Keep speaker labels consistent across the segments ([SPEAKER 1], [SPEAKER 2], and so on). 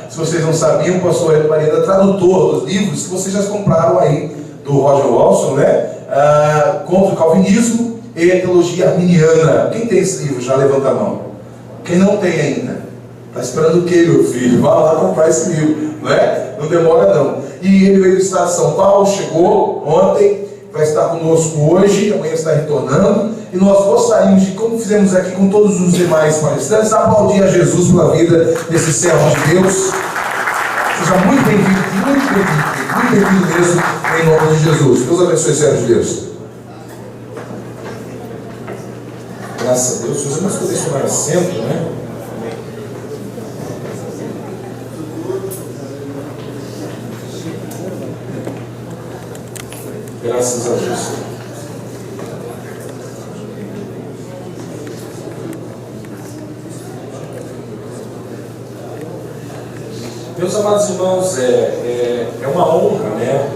[SPEAKER 1] Se vocês não sabiam, o pastor Hélio Maria é tradutor dos livros que vocês já compraram aí, do Roger Walson, né? Contra o Calvinismo e a Teologia Arminiana. Quem tem esse livro? Já levanta a mão. Quem não tem ainda? Está esperando o quê, meu filho? Vá lá comprar esse livro, não é? Não demora não. E ele veio do estado de São Paulo, chegou ontem, vai estar conosco hoje, amanhã está retornando. E nós gostaríamos de, como fizemos aqui com todos os demais palestrantes, aplaudir a Jesus pela vida desse servo de Deus. Seja muito bem-vindo, muito bem-vindo mesmo, em nome de Jesus. Deus abençoe, servo de Deus. Graças a Deus. Os irmãos podem tomar assento, né? Graças a Deus. Meus amados irmãos, é uma honra, né,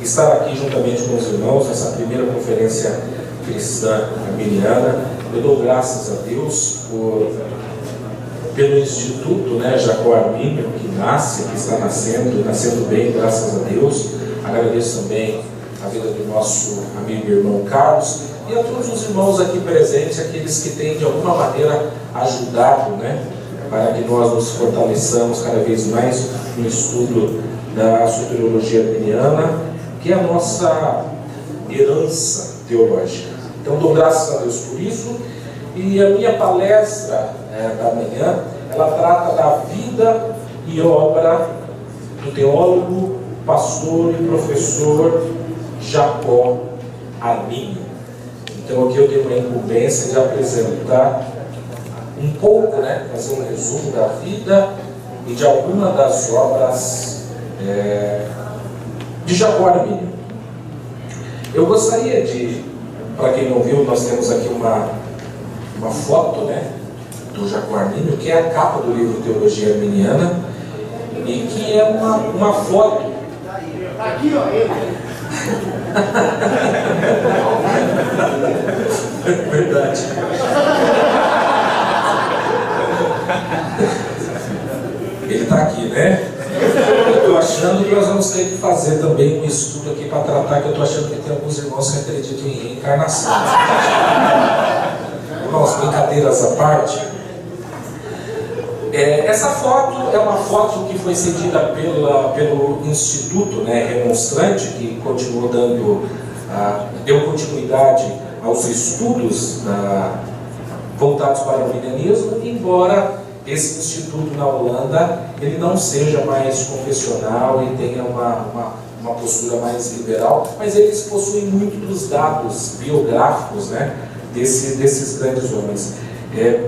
[SPEAKER 1] estar aqui juntamente com os irmãos nessa primeira conferência cristã arminiana. Eu dou graças a Deus pelo Instituto, né, Jacó Armínio, que está nascendo bem, graças a Deus. Agradeço também a vida do nosso amigo e irmão Carlos e a todos os irmãos aqui presentes, aqueles que têm de alguma maneira ajudado, né, para que nós nos fortaleçamos cada vez mais no estudo da soteriologia arminiana, que é a nossa herança teológica. Então dou graças a Deus por isso. E a minha palestra da manhã, ela trata da vida e obra do teólogo, pastor e professor Jacó Armínio. Então aqui eu tenho uma incumbência de apresentar um pouco, né, fazer um resumo da vida e de alguma das obras de Jacó Armínio. Eu gostaria de, para quem não viu, nós temos aqui uma foto, né, do Jacó Armínio, que é a capa do livro Teologia Arminiana, e que é uma foto.
[SPEAKER 2] Aqui, ó, ele.
[SPEAKER 1] Verdade. Ele está aqui, né? Eu estou achando que nós vamos ter que fazer também um estudo aqui para tratar, que eu estou achando que tem alguns irmãos que acreditam em reencarnação. Irmãos, brincadeiras à parte, essa foto é uma foto que foi cedida pelo Instituto, né, Remonstrante, que continuou deu continuidade aos estudos voltados para o arminianismo, embora esse instituto na Holanda ele não seja mais confessional e tenha uma postura mais liberal, mas eles possuem muito dos dados biográficos, né, desses grandes homens.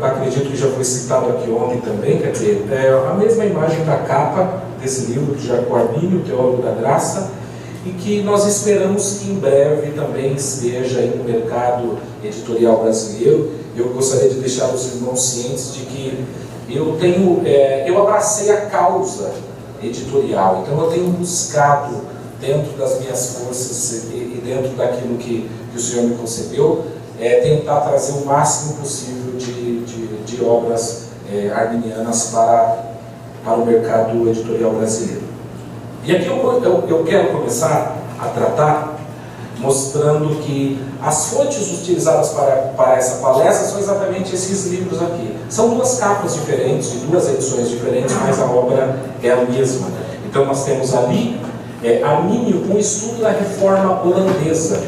[SPEAKER 1] Acredito que já foi citado aqui ontem também, quer dizer, a mesma imagem da capa desse livro de Jacó Armínio, Teólogo da Graça, e que nós esperamos que em breve também esteja aí no mercado editorial brasileiro. Eu gostaria de deixar os irmãos cientes de que eu abracei a causa editorial, então eu tenho buscado, dentro das minhas forças e dentro daquilo que o Senhor me concedeu, tentar trazer o máximo possível de obras arminianas para o mercado editorial brasileiro. E aqui eu quero começar a tratar mostrando que as fontes utilizadas para essa palestra são exatamente esses livros aqui. São duas capas diferentes, de duas edições diferentes, mas a obra é a mesma. Então nós temos ali Armínio, um estudo da reforma holandesa.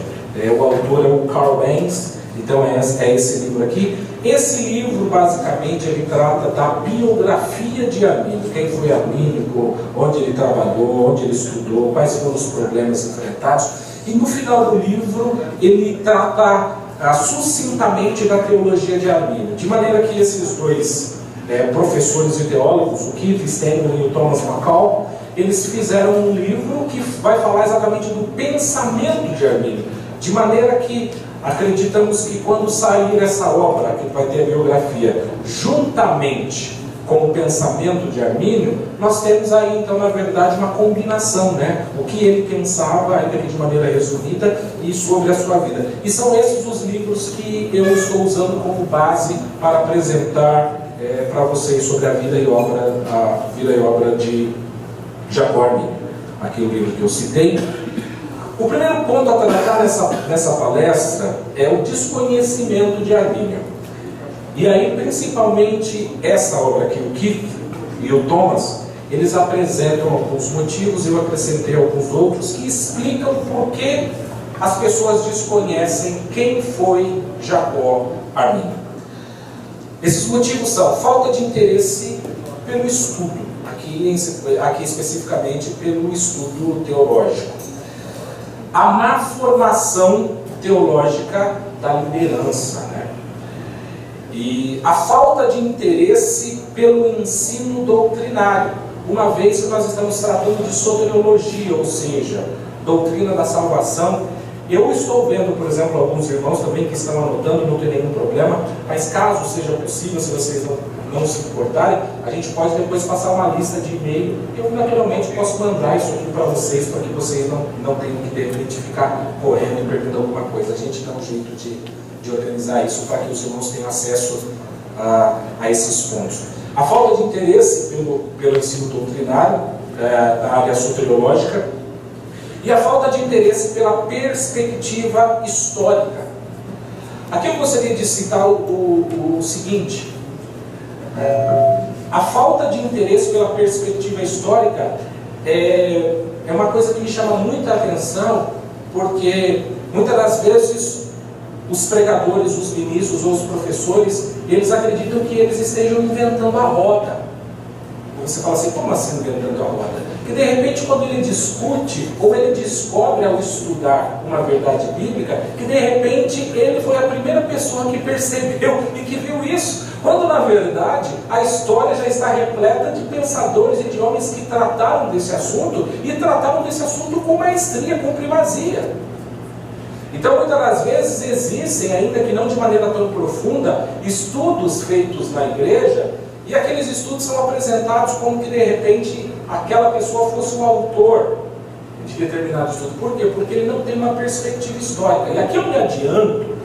[SPEAKER 1] O autor é o Karl Benz, então é esse livro aqui. Esse livro, basicamente, ele trata da biografia de Armínio. Quem foi Armínio, onde ele trabalhou, onde ele estudou, quais foram os problemas enfrentados. E no final do livro, ele trata sucintamente da teologia de Armínio. De maneira que esses dois professores e teólogos, o Keith Stengel e o Thomas Mackall, eles fizeram um livro que vai falar exatamente do pensamento de Armínio. De maneira que acreditamos que quando sair essa obra, que vai ter a biografia, juntamente com o pensamento de Armínio, nós temos aí então na verdade uma combinação, né? O que ele pensava, ainda que de maneira resumida, e sobre a sua vida. E são esses os livros que eu estou usando como base para apresentar para vocês sobre a vida e obra de Jacó Arminio, aqui o livro que eu citei. O primeiro ponto a tratar nessa palestra é o desconhecimento de Arminio. E aí, principalmente, essa obra aqui, o Keith e o Thomas, eles apresentam alguns motivos, eu acrescentei alguns outros, que explicam por que as pessoas desconhecem quem foi Jacó Arminio. Esses motivos são falta de interesse pelo estudo, aqui especificamente pelo estudo teológico. A má formação teológica da liderança, né? E a falta de interesse pelo ensino doutrinário, uma vez que nós estamos tratando de soteriologia, ou seja, doutrina da salvação. Eu estou vendo, por exemplo, alguns irmãos também que estão anotando, não tem nenhum problema, mas caso seja possível, se vocês não se importarem, a gente pode depois passar uma lista de e-mail. Eu naturalmente posso mandar isso aqui para vocês, para que vocês não tenham que de repente ficar correndo e perguntando alguma coisa. A gente dá um jeito de organizar isso para que os irmãos tenham acesso a esses pontos. A falta de interesse pelo ensino doutrinário, da área soteriológica, e a falta de interesse pela perspectiva histórica. Aqui eu gostaria de citar o seguinte: a falta de interesse pela perspectiva histórica é uma coisa que me chama muita atenção, porque muitas das vezes os pregadores, os ministros ou os professores, eles acreditam que eles estejam inventando a roda. Você fala assim, como assim inventando a roda? Que de repente quando ele discute, ou ele descobre ao estudar uma verdade bíblica, que de repente ele foi a primeira pessoa que percebeu e que viu isso, quando na verdade a história já está repleta de pensadores e de homens que trataram desse assunto, e trataram desse assunto com maestria, com primazia. Então muitas das vezes existem, ainda que não de maneira tão profunda, estudos feitos na igreja, e aqueles estudos são apresentados como que de repente aquela pessoa fosse um autor de determinado estudo. Por quê? Porque ele não tem uma perspectiva histórica. E aqui eu me adianto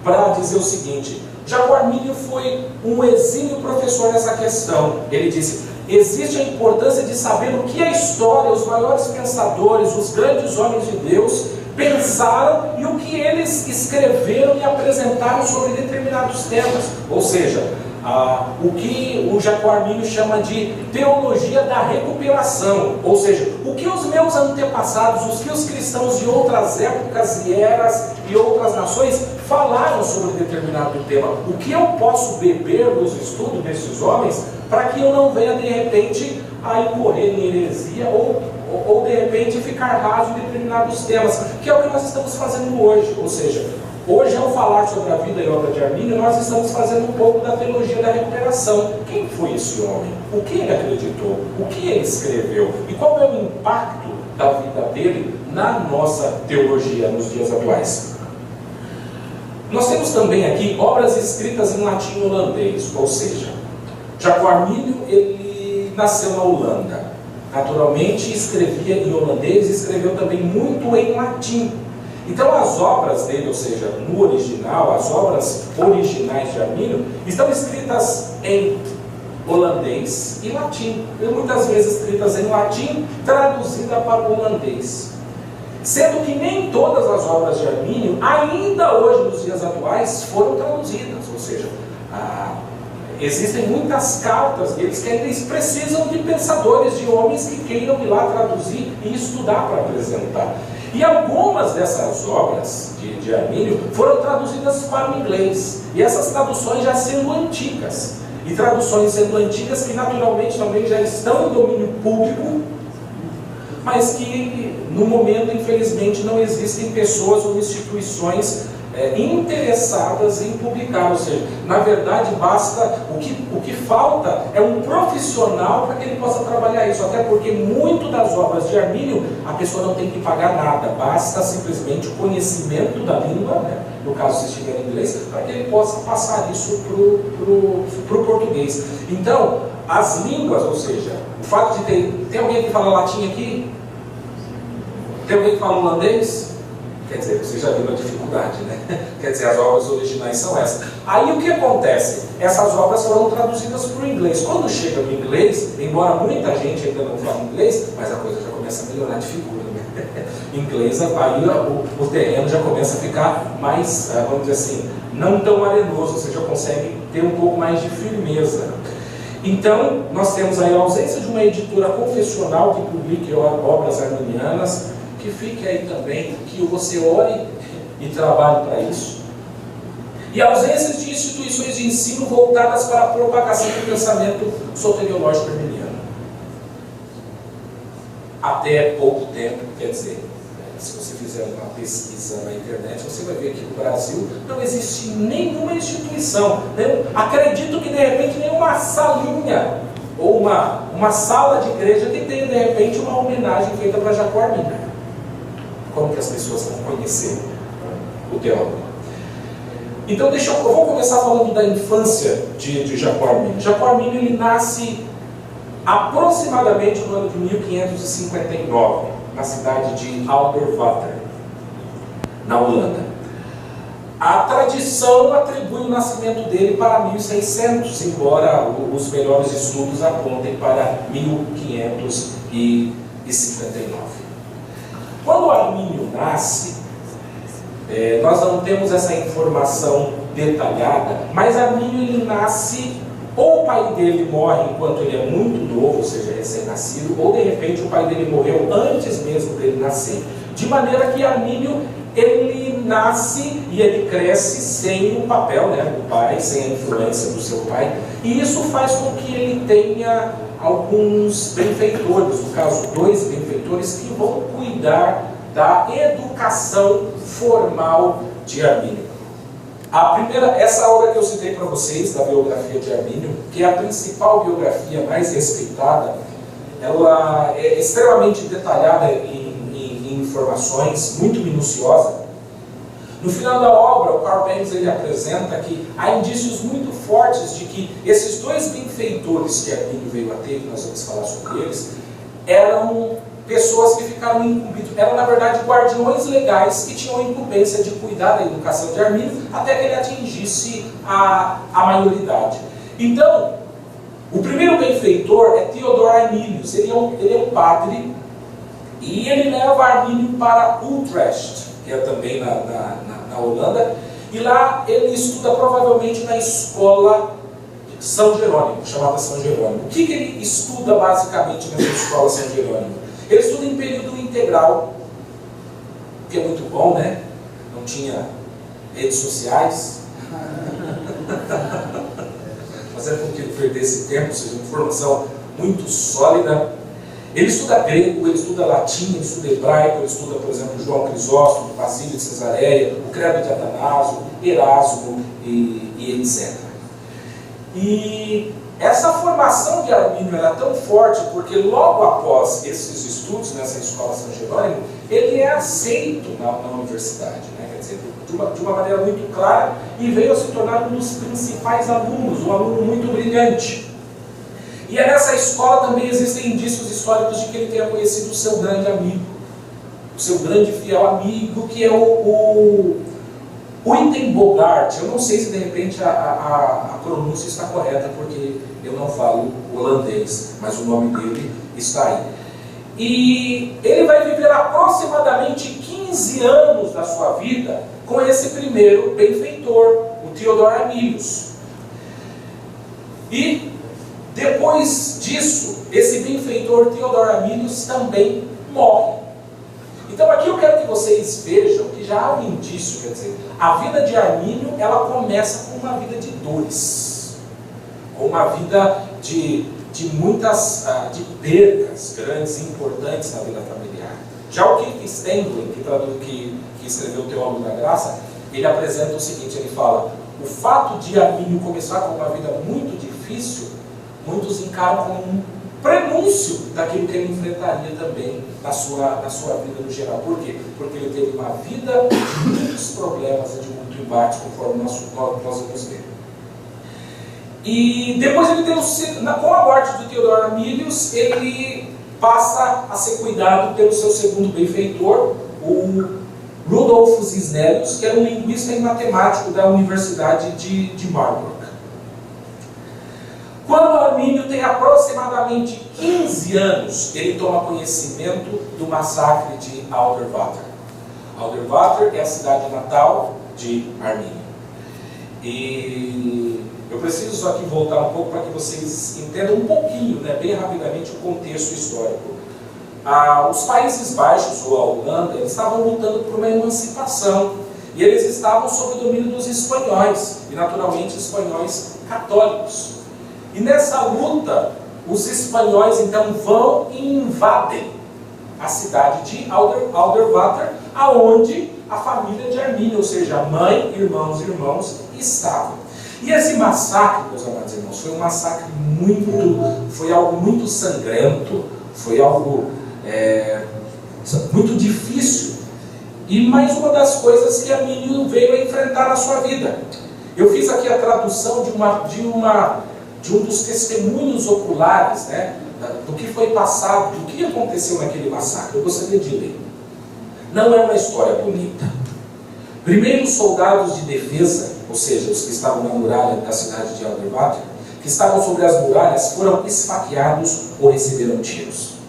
[SPEAKER 1] para dizer o seguinte: Jacó Arminio foi um exímio professor nessa questão. Ele disse: existe a importância de saber o que a história, os maiores pensadores, os grandes homens de Deus pensaram e o que eles escreveram e apresentaram sobre determinados temas. Ou seja, o que o Jacó Arminio chama de teologia da recuperação, ou seja, o que os meus antepassados, os que os cristãos de outras épocas e eras e outras nações falaram sobre determinado tema, o que eu posso beber dos estudos desses homens para que eu não venha de repente a incorrer em heresia ou de repente ficar raso em determinados temas, que é o que nós estamos fazendo hoje. Ou seja, hoje, ao falar sobre a vida e obra de Arminio, nós estamos fazendo um pouco da teologia da recuperação. Quem foi esse homem? O que ele acreditou? O que ele escreveu? E qual é o impacto da vida dele na nossa teologia nos dias atuais? Nós temos também aqui obras escritas em latim holandês, ou seja, Jacó Arminio, ele nasceu na Holanda. Naturalmente, escrevia em holandês e escreveu também muito em latim. Então as obras dele, ou seja, no original, as obras originais de Arminio, estão escritas em holandês e latim, e muitas vezes escritas em latim, traduzida para o holandês. Sendo que nem todas as obras de Arminio, ainda hoje nos dias atuais, foram traduzidas, ou seja, existem muitas cartas deles que ainda precisam de pensadores, de homens que queiram ir lá traduzir e estudar para apresentar. E algumas dessas obras de Arminio foram traduzidas para o inglês. E essas traduções já sendo antigas. E traduções sendo antigas que naturalmente também já estão em domínio público, mas que no momento, infelizmente, não existem pessoas ou instituições interessadas em publicar. Ou seja, na verdade basta, o que falta é um profissional para que ele possa trabalhar isso, até porque muito das obras de Arminio a pessoa não tem que pagar nada, basta simplesmente o conhecimento da língua, né? No caso se estiver em inglês, para que ele possa passar isso para o português. Então, as línguas, ou seja, o fato de tem alguém que fala latim aqui? Tem alguém que fala holandês? Quer dizer, você já viu a dificuldade, né? Quer dizer, as obras originais são essas. Aí o que acontece? Essas obras foram traduzidas para o inglês. Quando chega no inglês, embora muita gente ainda não fale inglês, mas a coisa já começa a melhorar de figura, né? Em inglês, aí o terreno já começa a ficar mais, vamos dizer assim, não tão arenoso, você já consegue ter um pouco mais de firmeza. Então, nós temos aí a ausência de uma editora confessional que publique obras arminianas, que fique aí também, que você ore e trabalhe para isso. E a ausência de instituições de ensino voltadas para a propagação do pensamento soteriológico arminiano. Até pouco tempo, quer dizer, se você fizer uma pesquisa na internet, você vai ver que no Brasil não existe nenhuma instituição. Acredito que de repente nenhuma salinha ou uma sala de igreja que tenha de repente uma homenagem feita para Jacó Arminio. Como que as pessoas vão conhecer o teólogo? Então eu vou começar falando da infância de Jacó Arminio. Jacó Arminio ele nasce aproximadamente no ano de 1559, na cidade de Alderwater, na Holanda. A tradição atribui o nascimento dele para 1600, embora os melhores estudos apontem para 1559. Quando Arminio nasce, nós não temos essa informação detalhada, mas Arminio ele nasce, ou o pai dele morre enquanto ele é muito novo, ou seja, recém-nascido, ou de repente o pai dele morreu antes mesmo dele nascer. De maneira que Arminio ele nasce e ele cresce sem o papel, né, do pai, sem a influência do seu pai, e isso faz com que ele tenha alguns benfeitores, no caso 2 benfeitores, que vão cuidar da educação formal de Arminio. A primeira, essa obra que eu citei para vocês, da biografia de Arminio, que é a principal biografia mais respeitada, ela é extremamente detalhada em informações, muito minuciosa. No final da obra, o Carl Benz ele apresenta que há indícios muito fortes de que esses 2 benfeitores que Arminio veio a ter, que nós vamos falar sobre eles, eram pessoas que ficaram incumbidas, eram na verdade guardiões legais que tinham a incumbência de cuidar da educação de Arminio até que ele atingisse a maioridade. Então, o primeiro benfeitor é Theodor Arminius, ele é um padre, e ele leva Arminio para Utrecht, que é também na Holanda, e lá ele estuda provavelmente na escola São Jerônimo, chamada São Jerônimo. O que ele estuda basicamente nessa escola São Jerônimo? Ele estuda em período integral, que é muito bom, né? Não tinha redes sociais. Fazendo com que ele perdesse tempo, ou seja, informação muito sólida. Ele estuda grego, ele estuda latim, ele estuda hebraico, ele estuda, por exemplo, João Crisóstomo, Basílio de Cesareia, o Credo de Atanásio, Erasmo e etc. E essa formação de Arminio era tão forte porque logo após esses estudos nessa escola São Jerônimo, ele é aceito na universidade, né? Quer dizer, de uma maneira muito clara, e veio a se tornar um dos principais alunos, um aluno muito brilhante. E é nessa escola também existem indícios históricos de que ele tenha conhecido o seu grande amigo, o seu grande fiel amigo, que é o Uitenbogart. Eu não sei se de repente a pronúncia está correta, porque eu não falo holandês, mas o nome dele está aí. E ele vai viver aproximadamente 15 anos da sua vida com esse primeiro benfeitor, o Theodor Arminius. E depois disso, esse benfeitor Theodor Arminius também morre. Então aqui eu quero que vocês vejam que já há um indício, quer dizer, a vida de Armínio, ela começa com uma vida de dores, com uma vida de muitas de percas grandes e importantes na vida familiar. Já o Keith Stenglin, que escreveu o Teólogo da Graça, ele apresenta o seguinte, ele fala: o fato de Armínio começar com uma vida muito difícil, muitos encaram como um prenúncio daquilo que ele enfrentaria também na sua vida no geral. Por quê? Porque ele teve uma vida de muitos problemas e de muito embate, conforme nós vamos ver. E depois ele tem com a morte do Theodor Arminius, ele passa a ser cuidado pelo seu segundo benfeitor, o Rudolfus Snellius, que era um linguista e matemático da Universidade de Marburg. Quando Armínio tem aproximadamente 15 anos, ele toma conhecimento do massacre de Alderwater. Alderwater é a cidade natal de Armínio. E eu preciso aqui voltar um pouco para que vocês entendam um pouquinho, né, bem rapidamente, o contexto histórico. Os Países Baixos, ou a Holanda, eles estavam lutando por uma emancipação. E eles estavam sob o domínio dos espanhóis, e naturalmente espanhóis católicos. E nessa luta, os espanhóis então vão e invadem a cidade de Alderwater, aonde a família de Armínio, ou seja, mãe, irmãos, estavam. E esse massacre, meus amados irmãos, foi um massacre foi algo muito sangrento, foi algo muito difícil. E mais uma das coisas que Armínio veio a enfrentar na sua vida. Eu fiz aqui a tradução de um dos testemunhos oculares, né, do que foi passado, do que aconteceu naquele massacre. Eu gostaria de ler. Não é uma história bonita. Primeiro, os soldados de defesa, ou seja, os que estavam na muralha da cidade de Alderwater, que estavam sobre as muralhas, foram esfaqueados ou receberam tiros.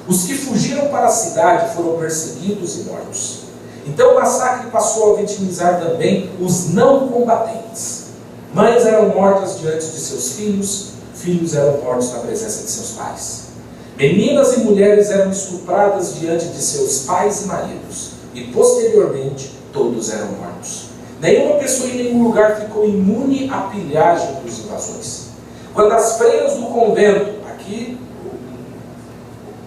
[SPEAKER 1] Os que fugiram para a cidade foram perseguidos e mortos. Então o massacre passou a vitimizar também os não combatentes. Mães eram mortas diante de seus filhos, filhos eram mortos na presença de seus pais. Meninas e mulheres eram estupradas diante de seus pais e maridos, e posteriormente todos eram mortos. Nenhuma pessoa em nenhum lugar ficou imune à pilhagem dos invasores. Quando as freiras do convento, aqui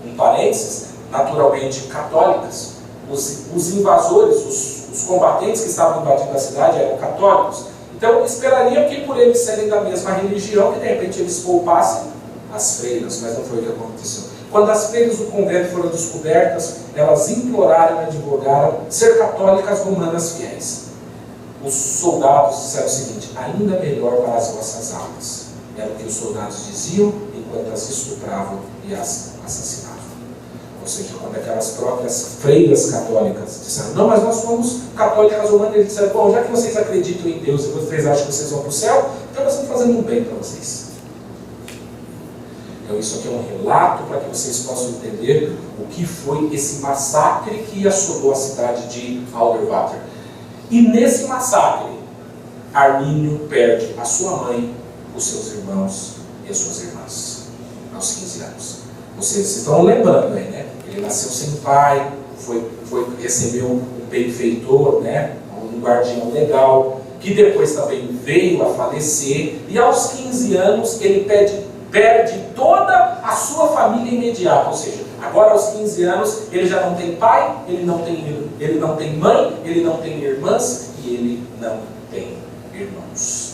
[SPEAKER 1] um parênteses, naturalmente católicas, os invasores, os combatentes que estavam invadindo a cidade eram católicos. Então esperaria que por eles serem da mesma religião, que de repente eles poupassem as freiras, mas não foi o que aconteceu. Quando as freiras do convento foram descobertas, elas imploraram e advogaram ser católicas romanas fiéis. Os soldados disseram o seguinte: ainda melhor para as vossas almas. Era o que os soldados diziam enquanto as estupravam e as assassinavam. Ou seja, quando aquelas próprias freiras católicas disseram: não, mas nós somos católicas romanas, eles disseram: bom, já que vocês acreditam em Deus e vocês acham que vocês vão para o céu, então nós estamos fazendo um bem para vocês. Então isso aqui é um relato para que vocês possam entender o que foi esse massacre que assolou a cidade de Alderwater. E nesse massacre, Armínio perde a sua mãe, os seus irmãos e as suas irmãs, aos 15 anos. Vocês estão lembrando aí, né? Ele nasceu sem pai, recebeu um benfeitor, né? Um guardião legal, que depois também veio a falecer, e aos 15 anos ele perde toda a sua família imediata, ou seja, agora aos 15 anos ele já não tem pai, ele não tem mãe, ele não tem irmãs e ele não tem irmãos.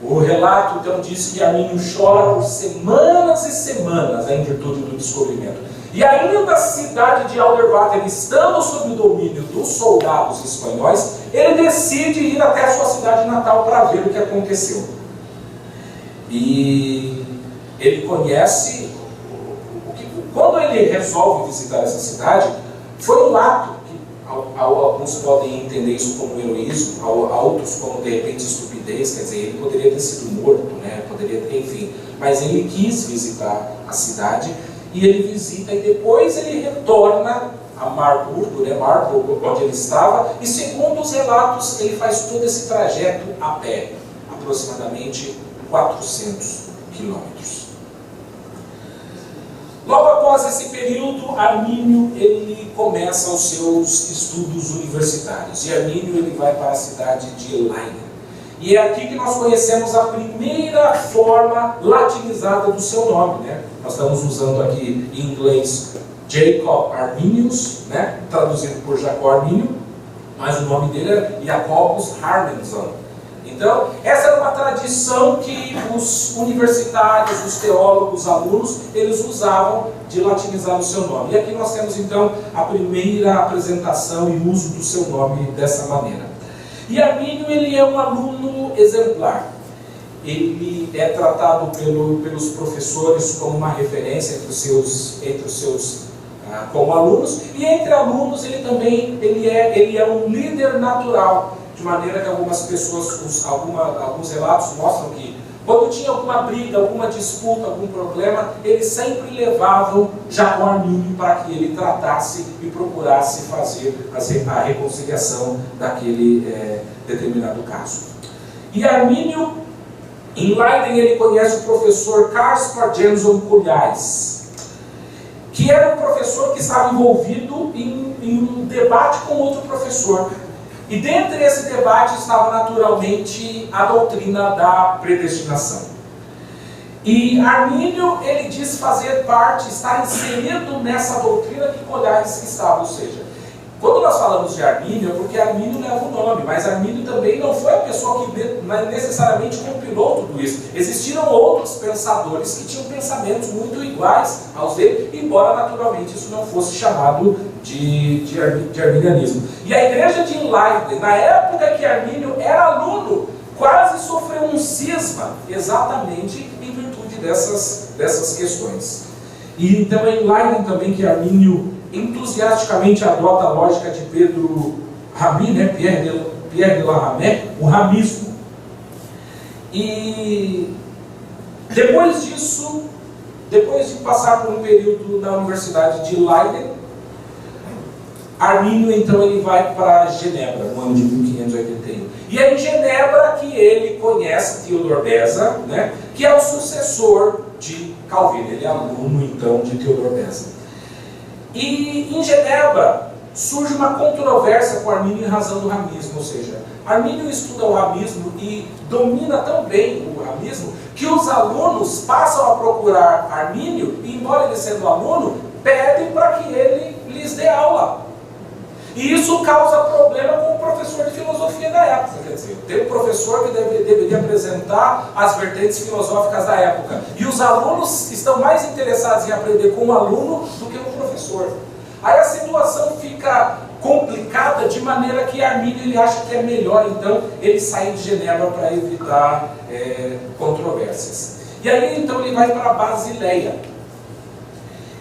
[SPEAKER 1] O relato então diz que Armínio chora por semanas e semanas em virtude do descobrimento. E ainda a cidade de Alderwater, estando sob o domínio dos soldados espanhóis, ele decide ir até a sua cidade natal para ver o que aconteceu. E ele conhece, quando ele resolve visitar essa cidade, foi um ato que alguns podem entender isso como heroísmo, outros como de repente estupidez, quer dizer, ele poderia ter sido morto, né? Enfim, mas ele quis visitar a cidade e ele visita e depois ele retorna a Marburgo, né? Marburgo, onde ele estava, e segundo os relatos ele faz todo esse trajeto a pé, aproximadamente 400 quilômetros. Logo após esse período, Armínio ele começa os seus estudos universitários. E Armínio ele vai para a cidade de Leiden. E é aqui que nós conhecemos a primeira forma latinizada do seu nome, né? Nós estamos usando aqui em inglês Jacob Arminius, né? Traduzido por Jacó Armínio, mas o nome dele é Jacobus Harmenson. Então, essa era uma tradição que os universitários, os teólogos, os alunos, eles usavam de latinizar o seu nome. E aqui nós temos então a primeira apresentação e uso do seu nome dessa maneira. E Armínio ele é um aluno exemplar. Ele é tratado pelos professores como uma referência entre os seus como alunos, e entre alunos ele também ele é um líder natural, de maneira que algumas pessoas, alguns relatos mostram que quando tinha alguma briga, alguma disputa, algum problema, eles sempre levavam já o Armínio para que ele tratasse e procurasse fazer a reconciliação daquele determinado caso. E Armínio, em Leiden, ele conhece o professor Caspar Jansson Colhais, que era um professor que estava envolvido em um debate com outro professor. E dentre esse debate estava naturalmente a doutrina da predestinação. E Armínio, ele diz fazer parte, estar inserido nessa doutrina que Colhais estava, ou seja, quando nós falamos de Armínio, é porque Armínio leva o nome, mas Armínio também não foi a pessoa que necessariamente compilou tudo isso. Existiram outros pensadores que tinham pensamentos muito iguais aos dele, embora naturalmente isso não fosse chamado de arminianismo. E a igreja de Leiden, na época que Armínio era aluno, quase sofreu um cisma, exatamente em virtude dessas questões. E então é em Leiden também que Armínio entusiasticamente adota a lógica de Pedro Rami, Pierre de la Ramée, o ramismo. E depois disso, depois de passar por um período na Universidade de Leiden, Armínio então ele vai para Genebra, no ano de 1581. E é em Genebra que ele conhece Theodor Beza, que é o sucessor de Calvino. Ele é aluno então de Theodor Beza. E em Genebra surge uma controvérsia com Armínio em razão do ramismo, ou seja, Armínio estuda o ramismo e domina tão bem o ramismo que os alunos passam a procurar Armínio e, embora ele sendo aluno, pedem para que ele lhes dê aula. E isso causa problema com o professor de filosofia da época. Quer dizer, tem um professor que deveria apresentar as vertentes filosóficas da época. E os alunos estão mais interessados em aprender com o aluno do que com o professor. Aí a situação fica complicada, de maneira que Armínio ele acha que é melhor, então, ele sair de Genebra para evitar controvérsias. E aí, então, ele vai para Basileia.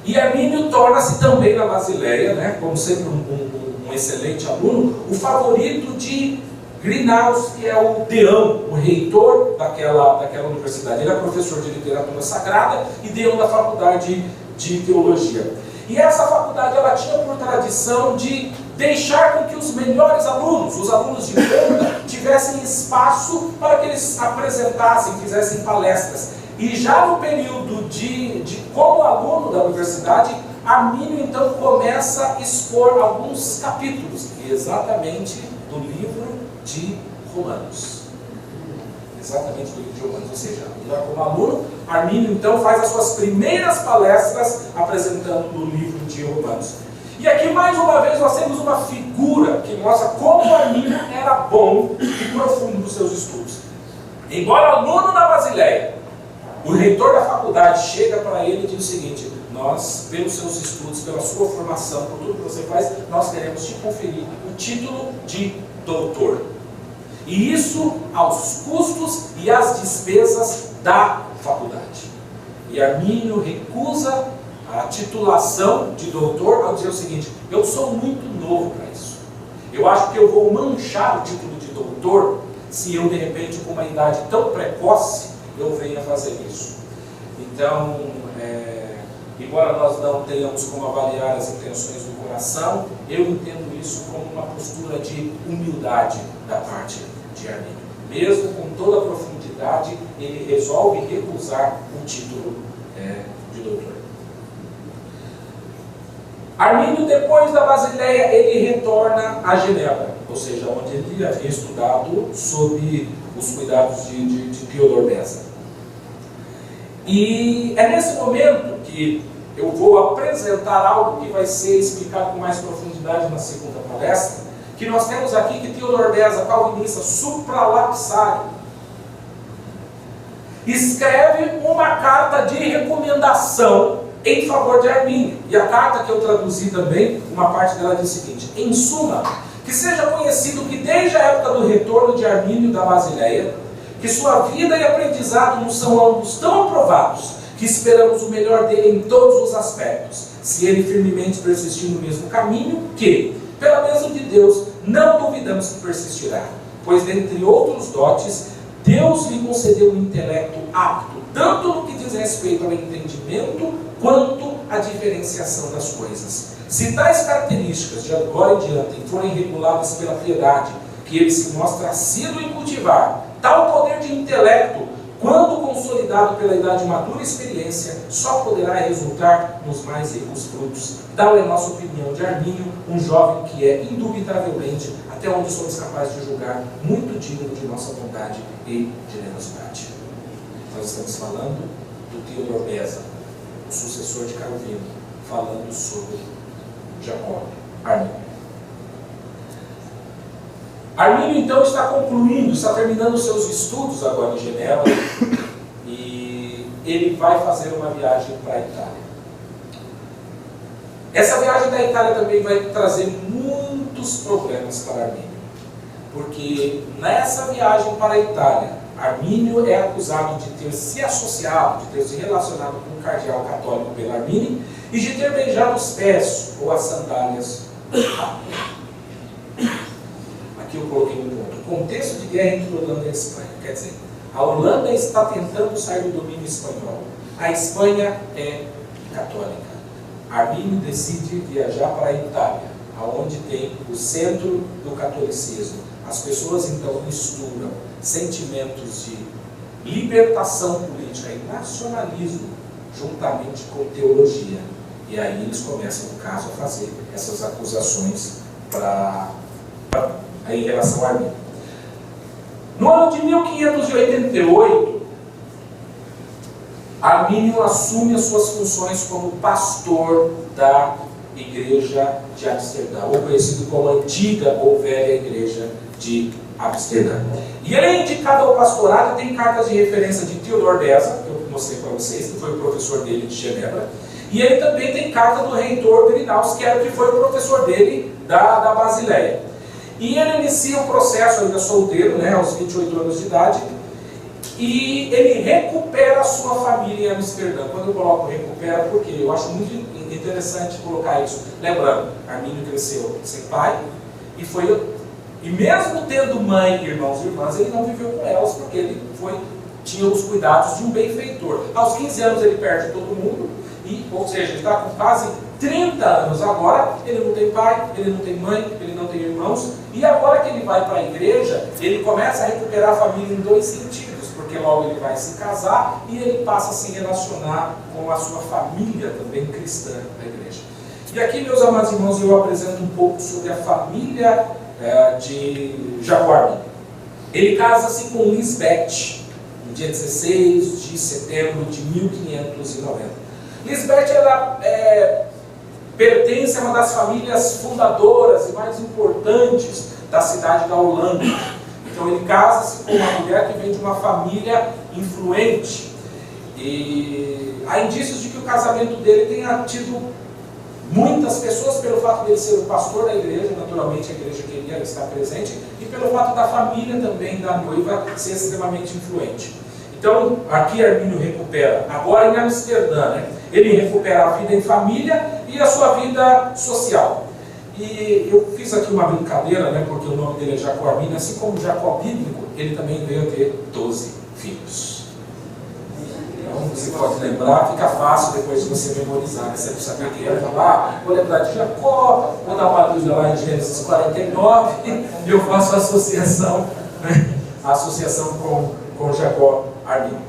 [SPEAKER 1] E Armínio torna-se também na Basileia, como sempre um excelente aluno, o favorito de Grinaus, que é o deão, o reitor daquela universidade. Ele é professor de literatura sagrada e deão da faculdade de teologia. E essa faculdade ela tinha por tradição de deixar com que os melhores alunos, os alunos de ponta, tivessem espaço para que eles apresentassem, fizessem palestras. E já no período como aluno da universidade, Armínio então começa a expor alguns capítulos, exatamente do livro de Romanos. Exatamente do livro de Romanos, ou seja, como aluno, Armínio então faz as suas primeiras palestras apresentando o livro de Romanos. E aqui mais uma vez nós temos uma figura que mostra como Armínio era bom e profundo nos seus estudos. Embora aluno na Basileia, o reitor da faculdade chega para ele e diz o seguinte: nós, pelos seus estudos, pela sua formação, por tudo que você faz, nós queremos te conferir o título de doutor. E isso aos custos e às despesas da faculdade. E Armínio recusa a titulação de doutor ao dizer o seguinte: eu sou muito novo para isso. Eu acho que eu vou manchar o título de doutor se eu, de repente, com uma idade tão precoce, eu venha fazer isso. Então, embora nós não tenhamos como avaliar as intenções do coração, eu entendo isso como uma postura de humildade da parte de Armínio. Mesmo com toda a profundidade, ele resolve recusar o título de doutor. Armínio, depois da Basileia, ele retorna a Genebra, ou seja, onde ele havia estudado sob os cuidados de Theodor Beza. E é nesse momento que eu vou apresentar algo que vai ser explicado com mais profundidade na segunda palestra, que nós temos aqui que Theodor Beza, calvinista, supralapsário, escreve uma carta de recomendação em favor de Armínio. E a carta que eu traduzi também, uma parte dela diz o seguinte: em suma, que seja conhecido que desde a época do retorno de Armínio da Basileia, que sua vida e aprendizado nos são ambos tão aprovados, que que esperamos o melhor dele em todos os aspectos, se ele firmemente persistir no mesmo caminho, que, pela bênção de Deus, não duvidamos que persistirá, pois, dentre outros dotes, Deus lhe concedeu um intelecto apto, tanto no que diz respeito ao entendimento, quanto à diferenciação das coisas. Se tais características, de agora em diante, forem reguladas pela piedade, que ele se mostra assíduo em cultivar, tal poder de intelecto, quando consolidado pela idade madura e experiência, só poderá resultar nos mais ricos frutos. Tal é a nossa opinião de Armínio, um jovem que é, indubitavelmente, até onde somos capazes de julgar, muito digno de nossa bondade e generosidade. Nós estamos falando do Theodor Beza, o sucessor de Calvino, falando sobre Jacob Armínio. Armínio, então, está concluindo, está terminando seus estudos agora em Genebra, e ele vai fazer uma viagem para a Itália. Essa viagem da Itália também vai trazer muitos problemas para Armínio, porque nessa viagem para a Itália, Armínio é acusado de ter se associado, de ter se relacionado com um cardeal católico Bellarmine e de ter beijado os pés ou as sandálias do Papa. Aqui eu coloquei um ponto. Contexto de guerra entre Holanda e Espanha. Quer dizer, a Holanda está tentando sair do domínio espanhol. A Espanha é católica. Armínio decide viajar para a Itália, onde tem o centro do catolicismo. As pessoas então misturam sentimentos de libertação política e nacionalismo juntamente com teologia. E aí eles começam, no caso, a fazer essas acusações em relação a Armínio. No ano de 1588, Armínio assume as suas funções como pastor da Igreja de Amsterdã, ou conhecido como Antiga ou Velha Igreja de Amsterdã. E ele é indicado ao pastorado e tem cartas de referência de Theodor Beza, que eu mostrei para vocês, que foi o professor dele de Genebra, e ele também tem carta do reitor Grinaus, que foi o professor dele da Basileia. E ele inicia um processo ainda solteiro, aos 28 anos de idade, e ele recupera a sua família em Amsterdã. Quando eu coloco recupera, porque eu acho muito interessante colocar isso. Lembrando, Armínio cresceu sem pai, e mesmo tendo mãe, irmãos e irmãs, ele não viveu com elas, porque ele tinha os cuidados de um benfeitor. Aos 15 anos ele perde todo mundo, ou seja, ele está com quase 30 anos agora, ele não tem pai, ele não tem mãe, ele não tem irmãos, e agora que ele vai para a igreja, ele começa a recuperar a família em dois sentidos, porque logo ele vai se casar e ele passa a se relacionar com a sua família também cristã da igreja. E aqui, meus amados irmãos, eu apresento um pouco sobre a família de Jacob Armínio. Ele casa-se com Lisbeth, no dia 16 de setembro de 1590. Lisbeth, ela pertence a uma das famílias fundadoras e mais importantes da cidade da Holanda. Então ele casa-se com uma mulher que vem de uma família influente. E há indícios de que o casamento dele tenha tido muitas pessoas, pelo fato de ele ser o pastor da igreja, naturalmente a igreja queria estar presente, e pelo fato da família também da noiva ser extremamente influente. Então, aqui Armínio recupera, agora em Amsterdã, ele recupera a vida em família e a sua vida social. E eu fiz aqui uma brincadeira, porque o nome dele é Jacob Armínio, assim como Jacó bíblico, ele também veio a ter 12 filhos. Então, você pode lembrar, fica fácil depois de você memorizar, Você não saber quem era, falar, vou lembrar de Jacó, vou dar uma lida lá em Gênesis 49, e eu faço a associação, a associação com Jacob Armínio.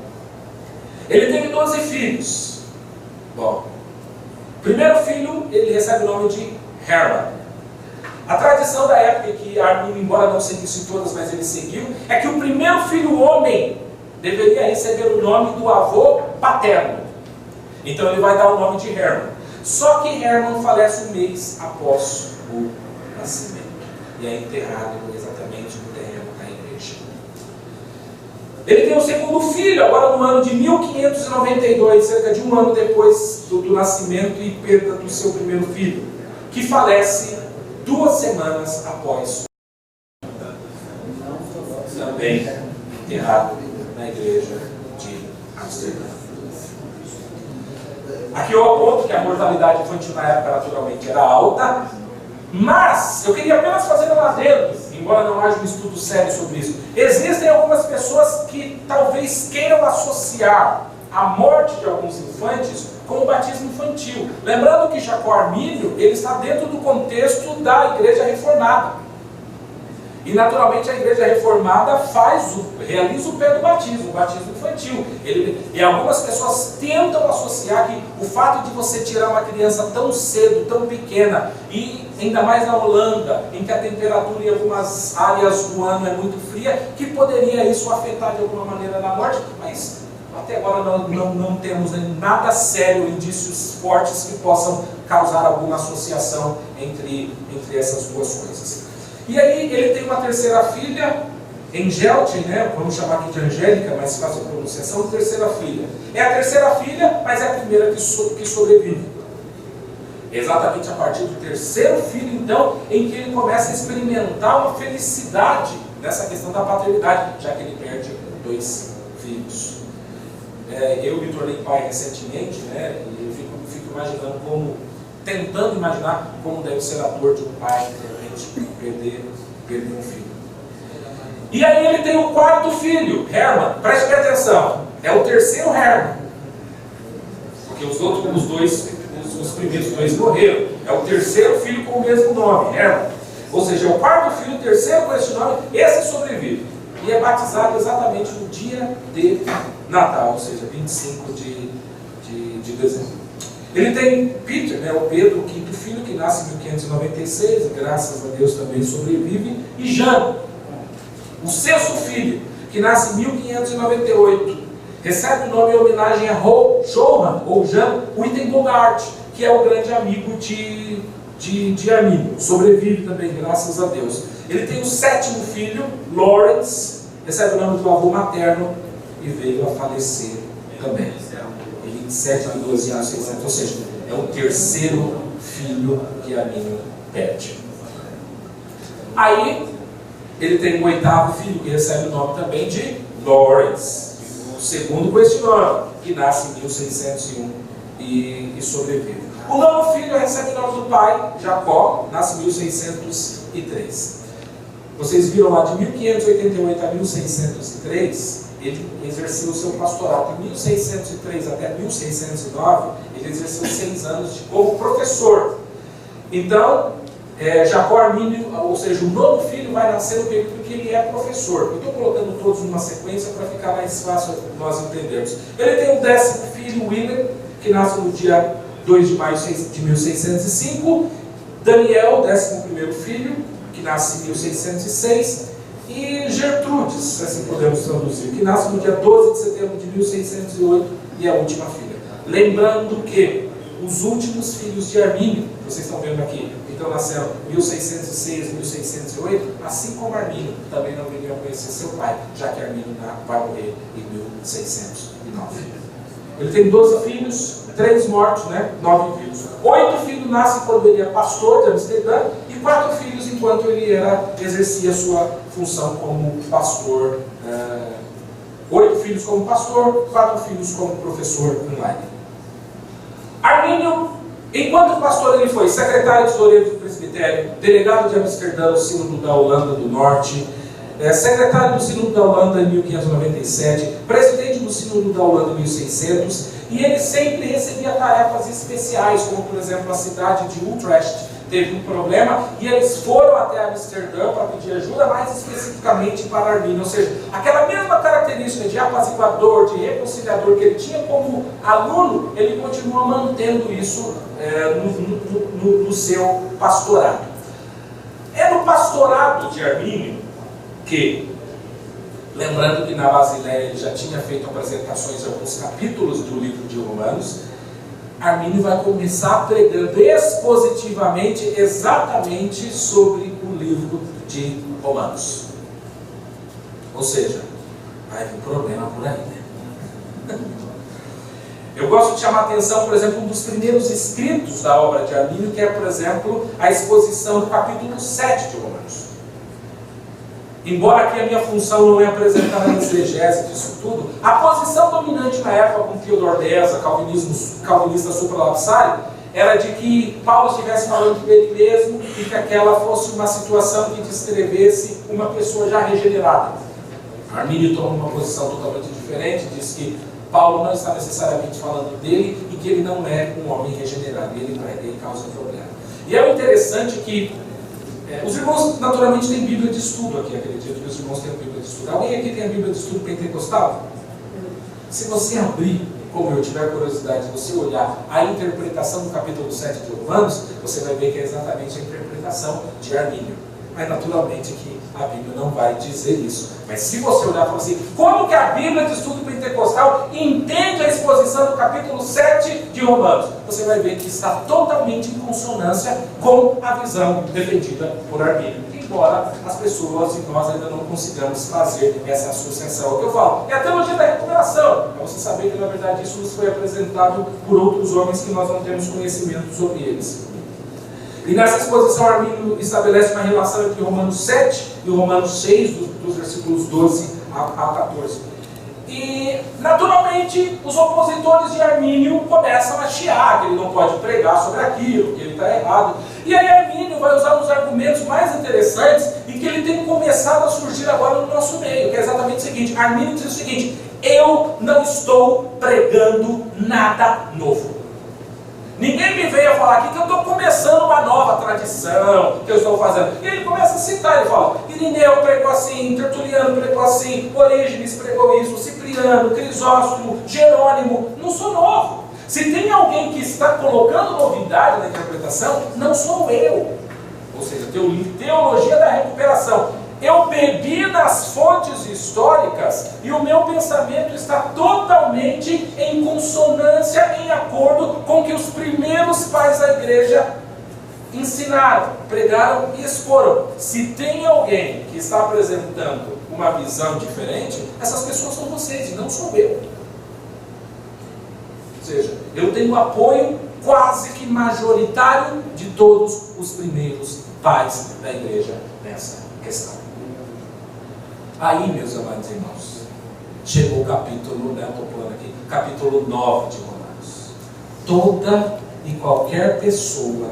[SPEAKER 1] Ele teve 12 filhos. Bom, primeiro filho, ele recebe o nome de Hermann. A tradição da época que Armínio, embora não seguisse todas, mas ele seguiu, é que o primeiro filho homem deveria receber o nome do avô paterno. Então ele vai dar o nome de Hermann. Só que Hermann falece um mês após o nascimento. E é enterrado exatamente no terreno da igreja. Ele tem o segundo filho, agora no ano de 1592, cerca de um ano depois do nascimento e perda do seu primeiro filho, que falece 2 semanas após, também enterrado na igreja de Amsterdã. Aqui eu aponto que a mortalidade infantil na época naturalmente era alta, mas eu queria apenas fazer um adendo, embora não haja um estudo sério sobre isso. Existem algumas pessoas que talvez queiram associar a morte de alguns infantes com o batismo infantil. Lembrando que Jacó Armínio, ele está dentro do contexto da Igreja Reformada. E naturalmente a Igreja Reformada realiza o batismo infantil. E algumas pessoas tentam associar que o fato de você tirar uma criança tão cedo, tão pequena, e ainda mais na Holanda, em que a temperatura em algumas áreas do ano é muito fria, que poderia isso afetar de alguma maneira na morte, mas até agora não temos nada sério, indícios fortes que possam causar alguma associação entre essas duas coisas. E aí ele tem uma terceira filha, Engelte, né? Vamos chamar aqui de Angélica, mais fácil a pronunciação, terceira filha. É a terceira filha, mas é a primeira que sobrevive. Exatamente a partir do terceiro filho, então, em que ele começa a experimentar uma felicidade nessa questão da paternidade, já que ele perde 2 filhos. Eu me tornei pai recentemente, né? E eu fico imaginando tentando imaginar como deve ser a dor de um pai perder um filho. E aí ele tem o 4º filho, Herman. Preste bem atenção, é o terceiro Herman, porque os primeiros 2 morreram. É o terceiro filho com o mesmo nome, Herman. Ou seja, é o 4º filho, o terceiro com esse nome, esse sobrevive. E é batizado exatamente no dia de Natal, ou seja, 25 de dezembro. Ele tem Peter, né, o Pedro, o 5º filho, que nasce em 1596, graças a Deus também sobrevive, e Jean, o 6º filho, que nasce em 1598, recebe o nome em homenagem a Johann, ou Jean Wittenbogart, que é o grande amigo de Armínio, sobrevive também, graças a Deus. Ele tem o 7º filho, Lawrence, recebe o nome do avô materno, e veio a falecer também. 27 de 12 anos, 600, ou seja, é o terceiro filho que Armínio perde. Aí, ele tem o 8º filho, que recebe o nome também de Lawrence, o segundo com este nome, que nasce em 1601 e sobrevive. O 9º filho recebe o nome do pai, Jacó, nasce em 1603. Vocês viram lá, de 1588 a 1603, ele exerceu o seu pastorado. De 1603 até 1609, ele exerceu 6 anos como professor. Então, Jacó Armínio, ou seja, o 9º filho vai nascer no período que ele é professor. Eu estou colocando todos numa sequência para ficar mais fácil nós entendermos. Ele tem o 10º filho, William, que nasce no dia 2 de maio de 1605. Daniel, 11º filho, que nasce em 1606. E Gertrudes, assim podemos traduzir, que nasce no dia 12 de setembro de 1608 e a última filha. Lembrando que os últimos filhos de Armínio, vocês estão vendo aqui, então nasceram em 1606 e 1608, assim como Armínio também não viriam conhecer seu pai, já que Armínio vai morrer em 1609. Ele tem 12 filhos, 3 mortos, 9 vivos. 8 filhos nascem quando ele é pastor de Amsterdã, e 4 filhos enquanto ele exercia sua função como pastor. 8 filhos como pastor, 4 filhos como professor online. Armínio, enquanto pastor, ele foi secretário de tesoureiro do presbitério, delegado de Amsterdã no Sínodo da Holanda do Norte, secretário do Sínodo da Holanda em 1597, presidente do Sínodo da Holanda em 1600, e ele sempre recebia tarefas especiais, como por exemplo a cidade de Utrecht teve um problema, e eles foram até Amsterdã para pedir ajuda, mais especificamente para Armínio, ou seja, aquela mesma característica de apaziguador, de reconciliador que ele tinha como aluno, ele continua mantendo isso no seu pastorado. É no pastorado de Armínio que, lembrando que na Basileia ele já tinha feito apresentações em alguns capítulos do livro de Romanos, Armínio vai começar pregando expositivamente exatamente sobre o livro de Romanos. Ou seja, vai vir problema por aí, né? Eu gosto de chamar a atenção, por exemplo, um dos primeiros escritos da obra de Armínio, que é, por exemplo, a exposição do capítulo 7 de Romanos. embora aqui a minha função não é apresentar a exegese disso tudo, a posição dominante na época com Theodor Beza, calvinista supralapsário, era de que Paulo estivesse falando dele mesmo e que aquela fosse uma situação que descrevesse uma pessoa já regenerada. Armínio toma uma posição totalmente diferente, diz que Paulo não está necessariamente falando dele e que ele não é um homem regenerado, ele prega e causa problema. E é interessante que os irmãos naturalmente têm Bíblia de estudo aqui, acredito que os irmãos têm Bíblia de estudo. Alguém aqui tem a Bíblia de estudo pentecostal? Se você abrir, como eu tiver curiosidade, se você olhar a interpretação do capítulo 7 de Romanos, você vai ver que é exatamente a interpretação de Armínio. Mas naturalmente que a Bíblia não vai dizer isso. Mas se você olhar e falar assim, como que a Bíblia de estudo pentecostal entende a exposição do capítulo 7 de Romanos? Você vai ver que está totalmente em consonância com a visão defendida por Armínio. Embora as pessoas e nós ainda não consigamos fazer essa associação. O que eu falo? É a teologia da recuperação. É você saber que na verdade isso nos foi apresentado por outros homens que nós não temos conhecimento sobre eles. E nessa exposição, Armínio estabelece uma relação entre Romanos 7 e Romanos 6, dos versículos 12 a 14. E, naturalmente, os opositores de Armínio começam a chiar, que ele não pode pregar sobre aquilo, que ele está errado. E aí Armínio vai usar os argumentos mais interessantes e que ele tem começado a surgir agora no nosso meio, que é exatamente o seguinte. Armínio diz o seguinte: eu não estou pregando nada novo. Ninguém me veio a falar aqui que eu estou começando uma nova tradição, que eu estou fazendo. E ele começa a citar, ele fala, Irineu pregou assim, Tertuliano pregou assim, Orígenes pregou isso, Cipriano, Crisóstomo, Jerônimo. Não sou novo. Se tem alguém que está colocando novidade na interpretação, não sou eu. Ou seja, teologia da recuperação. Eu bebi nas fontes históricas e o meu pensamento está totalmente em consonância, em acordo com o que os primeiros pais da igreja ensinaram, pregaram e exporam. Se tem alguém que está apresentando uma visão diferente, essas pessoas são vocês e não sou eu. Ou seja, eu tenho apoio quase que majoritário de todos os primeiros pais da igreja nessa questão. Aí, meus amados irmãos, chegou o capítulo, né, estou pulando aqui, capítulo 9 de Romanos. Toda e qualquer pessoa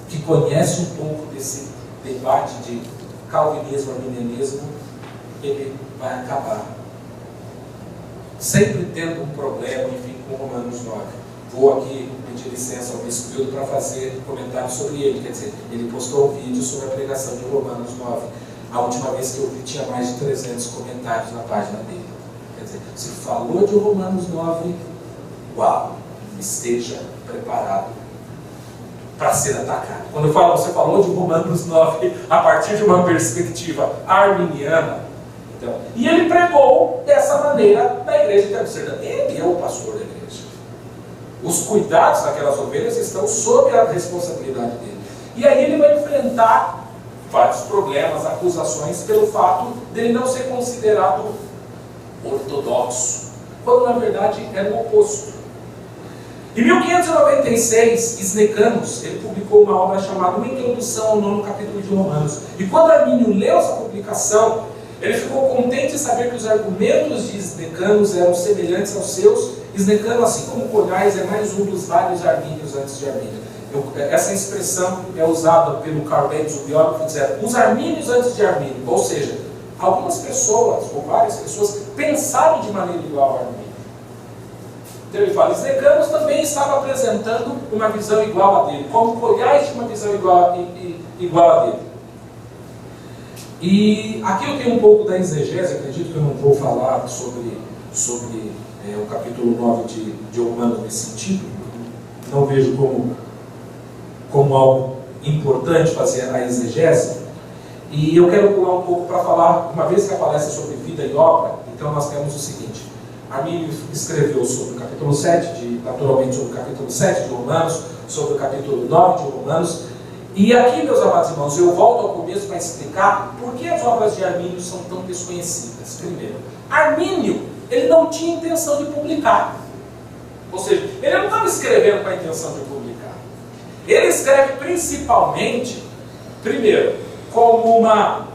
[SPEAKER 1] que conhece um pouco desse debate de calvinismo, arminianismo, ele vai acabar sempre tendo um problema, enfim, com Romanos 9. Vou aqui pedir licença ao Bispo Hildo para fazer comentário sobre ele, quer dizer, ele postou um vídeo sobre a pregação de Romanos 9. A última vez que eu vi tinha mais de 300 comentários na página dele. Quer dizer, se falou de Romanos 9, uau, esteja preparado para ser atacado. Quando eu falo, você falou de Romanos 9 a partir de uma perspectiva arminiana, então, e ele pregou dessa maneira na igreja de Amsterdã. Ele é o pastor da igreja. Os cuidados daquelas ovelhas estão sob a responsabilidade dele. E aí ele vai enfrentar vários problemas, acusações, pelo fato dele não ser considerado ortodoxo, quando na verdade era o oposto. Em 1596, Snecanos, ele publicou uma obra chamada Uma Introdução ao 9º capítulo de Romanos. E quando Armínio leu essa publicação, ele ficou contente em saber que os argumentos de Snecanos eram semelhantes aos seus. Snecanos, assim como Colhais, é mais um dos vários armínios antes de Armínio. Essa expressão é usada pelo Karl Benz, o biógrafo, dizendo os armínios antes de Armínio. Ou seja, algumas pessoas, ou várias pessoas, pensaram de maneira igual a Armínio. Então ele fala, Snecanos também estava apresentando uma visão igual a dele, como Colhais tinha uma visão igual a dele. E aqui eu tenho um pouco da exegese, acredito que eu não vou falar sobre o capítulo 9 de Romanos nesse sentido. Não vejo como algo importante fazer a exegese. E eu quero pular um pouco para falar, uma vez que a palestra é sobre vida e obra, então nós temos o seguinte. Armínio escreveu sobre o capítulo 7, naturalmente sobre o capítulo 7 de Romanos, sobre o capítulo 9 de Romanos. E aqui, meus amados irmãos, eu volto ao começo para explicar por que as obras de Armínio são tão desconhecidas. Primeiro, Armínio, ele não tinha intenção de publicar. Ou seja, ele não estava escrevendo com a intenção de publicar. Ele escreve principalmente, primeiro, como uma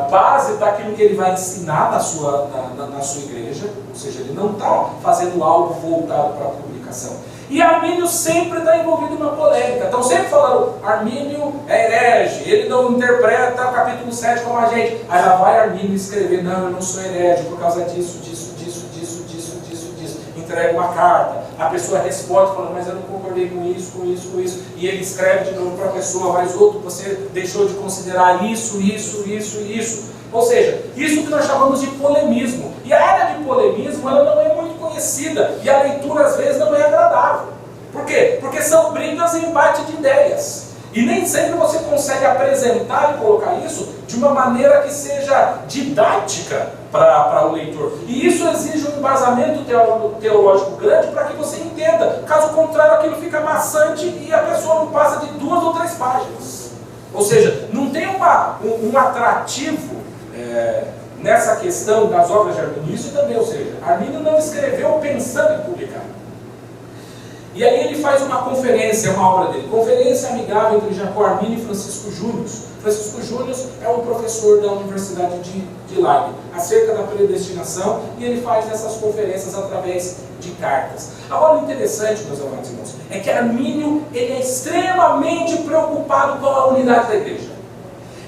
[SPEAKER 1] base daquilo que ele vai ensinar na sua igreja, ou seja, ele não está fazendo algo voltado para a publicação. E Armínio sempre está envolvido numa polêmica. Então sempre falando, Armínio é herege, ele não interpreta o capítulo 7 como a gente. Aí lá vai Armínio escrever, não, eu não sou herege por causa disso. Entrega uma carta, a pessoa responde falando, mas eu não concordei com isso. E ele escreve de novo para a pessoa, mas outro, você deixou de considerar isso. Ou seja, isso que nós chamamos de polemismo. E a área de polemismo, ela não é muito conhecida. E a leitura, às vezes, não é agradável. Por quê? Porque são brigas e embate de ideias. E nem sempre você consegue apresentar e colocar isso de uma maneira que seja didática para o leitor. E isso exige um embasamento teológico grande para que você entenda. Caso contrário, aquilo fica maçante e a pessoa não passa de 2 ou 3 páginas. Ou seja, não tem um atrativo nessa questão das obras de Armínio. Isso também, ou seja, Armínio não escreveu pensando em publicar. E aí ele faz uma conferência, uma obra dele, Conferência Amigável entre Jacó Armínio e Francisco Júnior. Francisco Júnior é um professor da Universidade de Leiden, acerca da predestinação, e ele faz essas conferências através de cartas. Agora o interessante, meus amados irmãos, é que Armínio ele é extremamente preocupado com a unidade da igreja.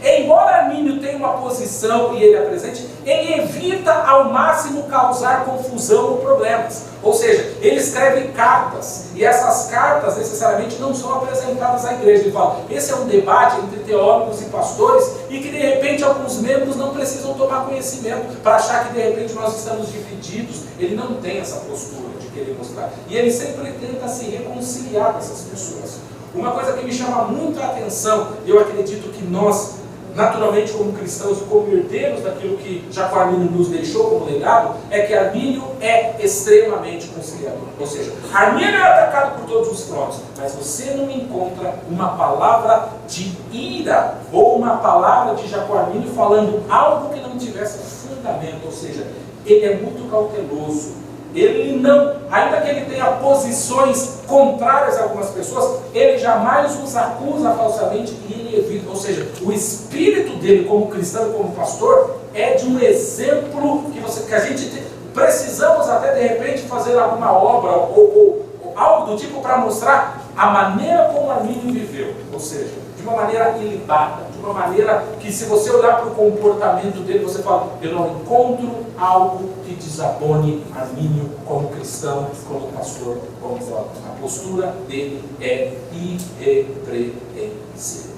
[SPEAKER 1] Embora Armínio tenha uma posição e ele apresente, ele evita ao máximo causar confusão ou problemas. Ou seja, ele escreve cartas, e essas cartas necessariamente não são apresentadas à igreja. Ele fala, esse é um debate entre teólogos e pastores, e que de repente alguns membros não precisam tomar conhecimento, para achar que de repente nós estamos divididos. Ele não tem essa postura de querer mostrar. E ele sempre tenta se reconciliar com essas pessoas. Uma coisa que me chama muito a atenção, e eu acredito que nós, naturalmente como cristãos e como herdeiros daquilo que Jacó Armínio nos deixou como legado, é que Armínio é extremamente conciliador. Ou seja, Armínio é atacado por todos os frontes, mas você não encontra uma palavra de ira ou uma palavra de Jacó Armínio falando algo que não tivesse fundamento. Ou seja, ele é muito cauteloso. Ele não, ainda que ele tenha posições contrárias a algumas pessoas, ele jamais os acusa falsamente e ele evita. Ou seja, o espírito dele como cristão e como pastor é de um exemplo que a gente precisamos até de repente fazer alguma obra ou algo do tipo para mostrar a maneira como Armínio viveu. Ou seja, de uma maneira ilibada, de uma maneira que se você olhar para o comportamento dele, você fala, eu não encontro algo que desabone Armínio como cristão, como pastor, como teólogo. A postura dele é irrepreensível.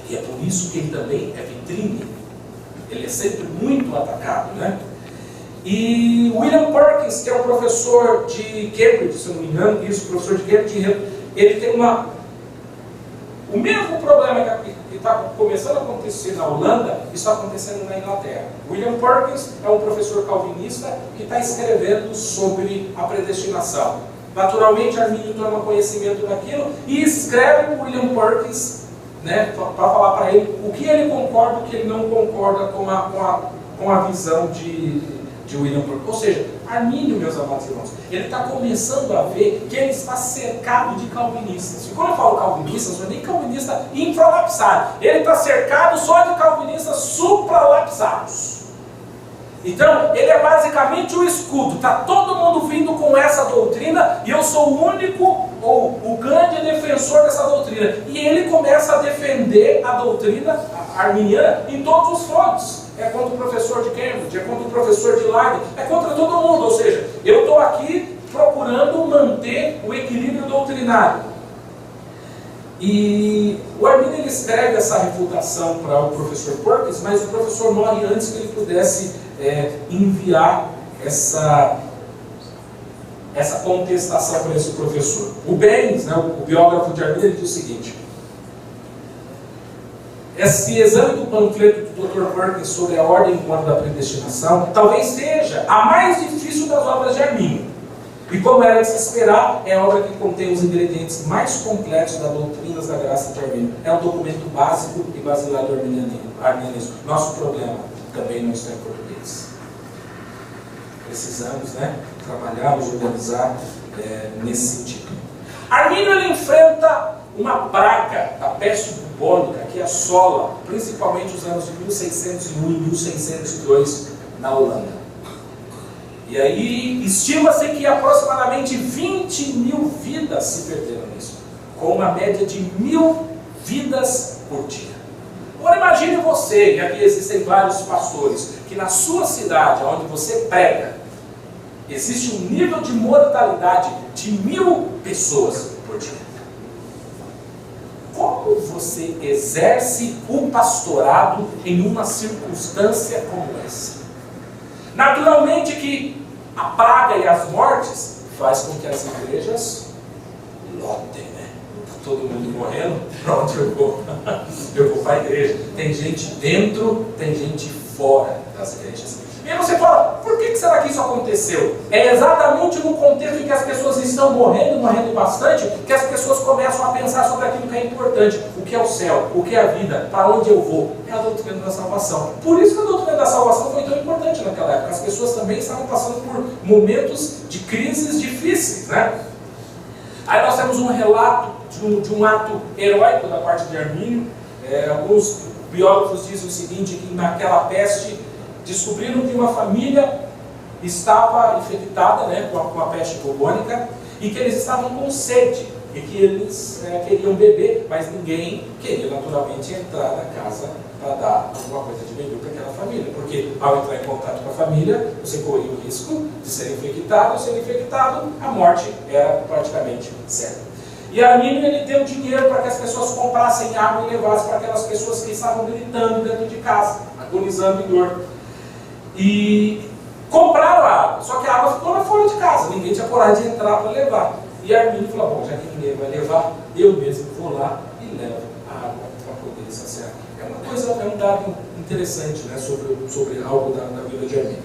[SPEAKER 1] E é por isso que ele também é vitrine. Ele é sempre muito atacado, né? E William Perkins, que é um professor de Cambridge, se eu não me engano, professor de Cambridge, ele tem o mesmo problema que está começando a acontecer na Holanda, está acontecendo na Inglaterra. William Perkins é um professor calvinista que está escrevendo sobre a predestinação. Naturalmente, Armínio toma conhecimento daquilo e escreve o William Perkins, né, para falar para ele o que ele concorda e o que ele não concorda com a visão de William Perkins. Ou seja, Armínio, meus amados irmãos, ele está começando a ver que ele está cercado de calvinistas. E quando eu falo calvinistas, não é nem calvinista infralapsado. Ele está cercado só de calvinistas supralapsados. Então, ele é basicamente o escudo. Está todo mundo vindo com essa doutrina e eu sou o único ou o grande defensor dessa doutrina. E ele começa a defender a doutrina arminiana em todos os frontes. É contra o professor de Cambridge, é contra o professor de Leiden, é contra todo mundo. Ou seja, eu estou aqui procurando manter o equilíbrio doutrinário. E o Armínio ele escreve essa refutação para o professor Perkins, mas o professor morre antes que ele pudesse enviar essa contestação para esse professor. O Baines, né, o biógrafo de Armínio, ele diz o seguinte: esse exame do panfleto do Dr. Perkins sobre a ordem humana da predestinação talvez seja a mais difícil das obras de Armínio. E como era de se esperar, é a obra que contém os ingredientes mais completos da doutrina da graça de Armínio. É um documento básico e basilar do arminianismo. Nosso problema também não está em português. Precisamos, trabalhar, nos organizar nesse sentido. Armínio ele enfrenta uma praga da peste bubônica que assola principalmente os anos de 1601 e 1602 na Holanda. E aí estima-se que aproximadamente 20 mil vidas se perderam nisso, com uma média de 1.000 vidas por dia. Agora imagine você, e aqui existem vários pastores, que na sua cidade, onde você prega, existe um nível de mortalidade de 1.000 pessoas por dia. Como você exerce o pastorado em uma circunstância como essa? Naturalmente que a praga e as mortes faz com que as igrejas lotem, né? Está todo mundo morrendo, pronto, eu vou para a igreja. Tem gente dentro, tem gente fora das igrejas. E aí você fala, por que será que isso aconteceu? É exatamente no contexto em que as pessoas estão morrendo bastante, que as pessoas começam a pensar sobre aquilo que é importante. O que é o céu? O que é a vida? Para onde eu vou? É a doutrina da salvação. Por isso que a doutrina da salvação foi tão importante naquela época. As pessoas também estavam passando por momentos de crises difíceis, né? Aí nós temos um relato de um ato heróico da parte de Armínio. Alguns biógrafos dizem o seguinte, que naquela peste descobriram que uma família estava infectada, né, com a peste bubônica, e que eles estavam com sede, e que eles queriam beber, mas ninguém queria naturalmente entrar na casa para dar alguma coisa de beber para aquela família, porque ao entrar em contato com a família, você corria o risco de ser infectado, a morte era praticamente certa. E Armínio, ele deu dinheiro para que as pessoas comprassem água e levassem para aquelas pessoas que estavam gritando dentro de casa, agonizando em dor. E compraram a água, só que a água ficou lá fora de casa, ninguém tinha coragem de entrar para levar. E Armínio falou, bom, já que ninguém vai levar, eu mesmo vou lá e levo a água para poder saciar. É um dado interessante, né, sobre algo da vida de Armínio.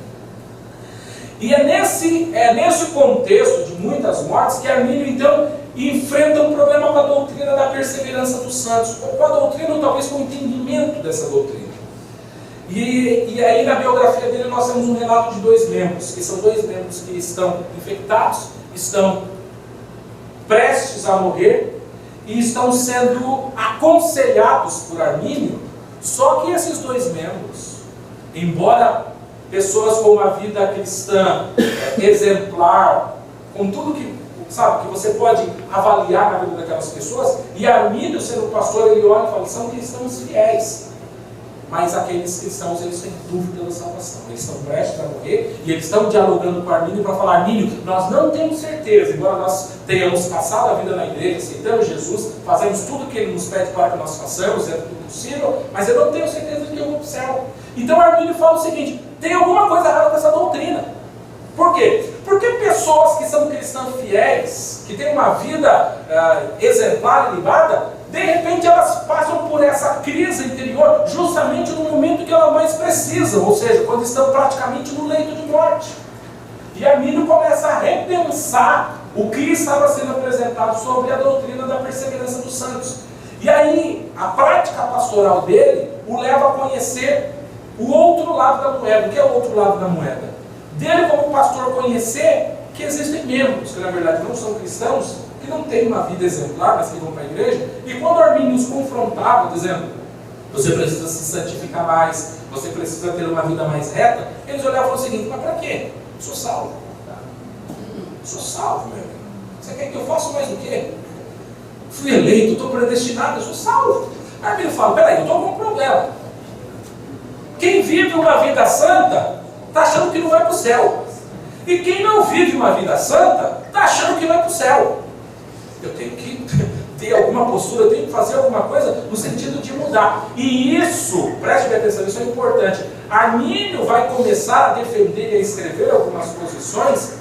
[SPEAKER 1] E é nesse contexto de muitas mortes que Armínio, então, enfrenta um problema com a doutrina da perseverança dos santos, ou com a doutrina, ou talvez com o entendimento dessa doutrina. E aí na biografia dele nós temos um relato de 2 membros, que são 2 membros que estão infectados, estão prestes a morrer e estão sendo aconselhados por Armínio. Só que esses 2 membros, embora pessoas com uma vida cristã exemplar, com tudo que você pode avaliar na vida daquelas pessoas, e Armínio, sendo pastor, ele olha e fala, são cristãos fiéis. Mas aqueles cristãos, eles têm dúvida da salvação. Eles estão prestes a morrer e eles estão dialogando com Armínio para falar, Armínio, nós não temos certeza, embora nós tenhamos passado a vida na igreja, aceitamos Jesus, fazemos tudo o que Ele nos pede para que nós façamos, é tudo possível, mas eu não tenho certeza de que eu vou para o céu. Então Armínio fala o seguinte, tem alguma coisa errada com essa doutrina. Por quê? Porque pessoas que são cristãs fiéis, que têm uma vida exemplar e libada, de repente elas passam por essa crise interior justamente no momento que elas mais precisam, ou seja, quando estão praticamente no leito de morte. E Armínio começa a repensar o que estava sendo apresentado sobre a doutrina da perseverança dos santos. E aí, a prática pastoral dele o leva a conhecer o outro lado da moeda. O que é o outro lado da moeda? Dele como pastor conhecer que existem membros, que na verdade não são cristãos, que não têm uma vida exemplar, mas que vão para a igreja, e quando Armínio os confrontava, dizendo, você precisa se santificar mais, você precisa ter uma vida mais reta, eles olhavam e falavam o seguinte, mas para quê? Eu sou salvo. Sou salvo, meu irmão. Você quer que eu faça mais do quê? Fui eleito, estou predestinado, eu sou salvo. Armínio fala, peraí, eu estou com um problema. Quem vive uma vida santa, está achando que não vai para o céu. E quem não vive uma vida santa, está achando que vai para o céu. Eu tenho que ter alguma postura, eu tenho que fazer alguma coisa no sentido de mudar. E isso, preste bem atenção, isso é importante. Armínio vai começar a defender e a escrever algumas posições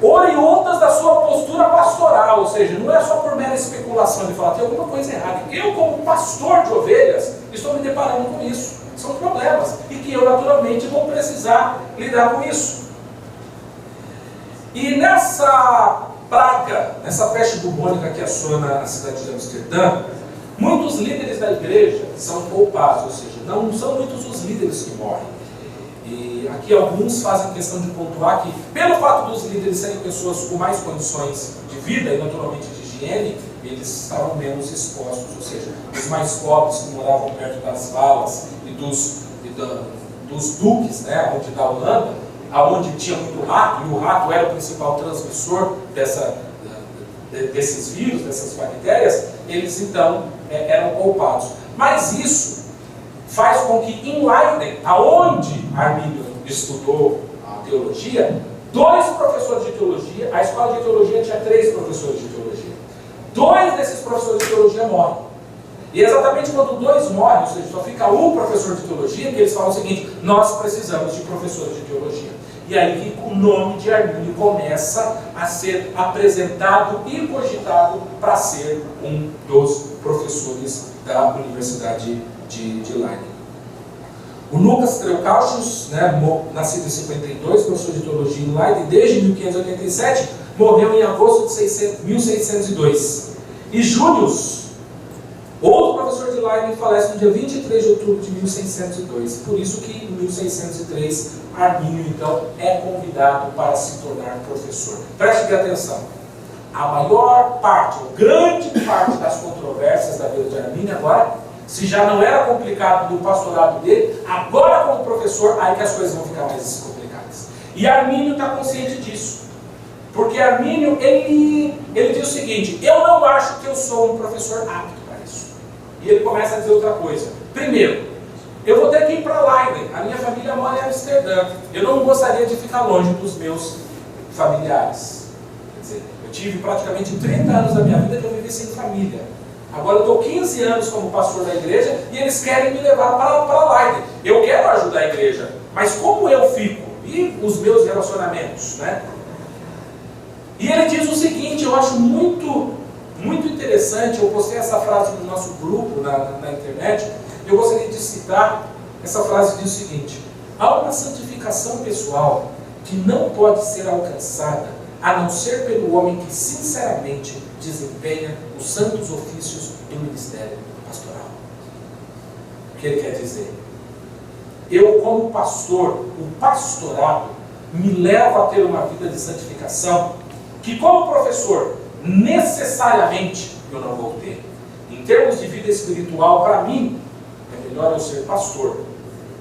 [SPEAKER 1] oriundas da sua postura pastoral, ou seja, não é só por mera especulação de falar, tem alguma coisa errada. Eu, como pastor de ovelhas, estou me deparando com isso. São problemas, e que eu naturalmente vou precisar lidar com isso. E nessa praga, nessa peste bubônica que assola a cidade de Amsterdã, muitos líderes da igreja são poupados, ou seja, não são muitos os líderes que morrem. E aqui alguns fazem questão de pontuar que, pelo fato dos líderes serem pessoas com mais condições de vida e naturalmente de higiene, eles estavam menos expostos, ou seja, os mais pobres que moravam perto das valas e dos duques, né, onde da Holanda, aonde tinha muito rato, e o rato era o principal transmissor desses vírus, dessas bactérias, eles então eram poupados. Mas isso faz com que em Leiden, aonde Armínio estudou a teologia, 2 professores de teologia, a escola de teologia tinha 3 professores de teologia. 2 desses professores de teologia morrem. E exatamente quando 2 morrem, ou seja, só fica um professor de teologia, que eles falam o seguinte: nós precisamos de professores de teologia. E aí que o nome de Armínio começa a ser apresentado e cogitado para ser um dos professores da Universidade de Leiden. O Lucas Treucautius, né, nascido em 52, professor de teologia em Leiden desde 1587, morreu em agosto de 1602. E Július, outro professor de Leiden, falece no dia 23 de outubro de 1602. Por isso que em 1603 Armínio então é convidado para se tornar professor. Preste bem atenção. A maior parte, ou grande parte das controvérsias da vida de Armínio agora, se já não era complicado no pastorado dele, agora como professor, aí que as coisas vão ficar mais complicadas. E Armínio está consciente disso. Porque Armínio, ele diz o seguinte: eu não acho que eu sou um professor apto para isso. E ele começa a dizer outra coisa. Primeiro, eu vou ter que ir para Leiden. A minha família mora em Amsterdã. Eu não gostaria de ficar longe dos meus familiares. Quer dizer, eu tive praticamente 30 anos da minha vida que eu vivi sem família. Agora eu estou 15 anos como pastor da igreja e eles querem me levar para Leiden. Eu quero ajudar a igreja, mas como eu fico? E os meus relacionamentos, né? E ele diz o seguinte, eu acho muito interessante, eu postei essa frase no nosso grupo, na internet, eu gostaria de citar, essa frase diz o seguinte: há uma santificação pessoal que não pode ser alcançada a não ser pelo homem que sinceramente desempenha os santos ofícios do ministério pastoral. O que ele quer dizer? Eu, como pastor, o pastorado me leva a ter uma vida de santificação que, como professor, necessariamente eu não vou ter. Em termos de vida espiritual, para mim, é melhor eu ser pastor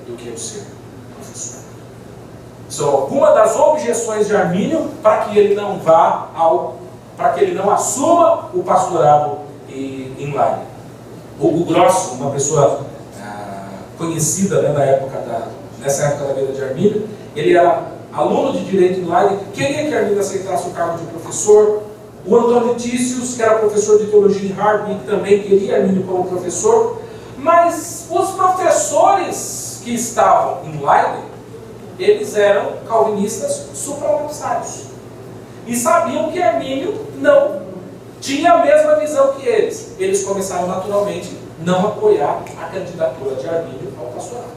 [SPEAKER 1] do que eu ser professor. São algumas das objeções de Armínio para que ele não para que ele não assuma o pastorado em Leiden. Hugo Grosso, uma pessoa conhecida, né, nessa época da vida de Armínio, ele era aluno de direito em Leiden, queria que Armínio aceitasse o cargo de professor. O Antônio Tícius, que era professor de teologia em Harvard, também queria Armínio como professor. Mas os professores que estavam em Leiden, eles eram calvinistas supralapsários. E sabiam que Armínio não tinha a mesma visão que eles. Eles começaram naturalmente não apoiar a candidatura de Armínio ao pastorado.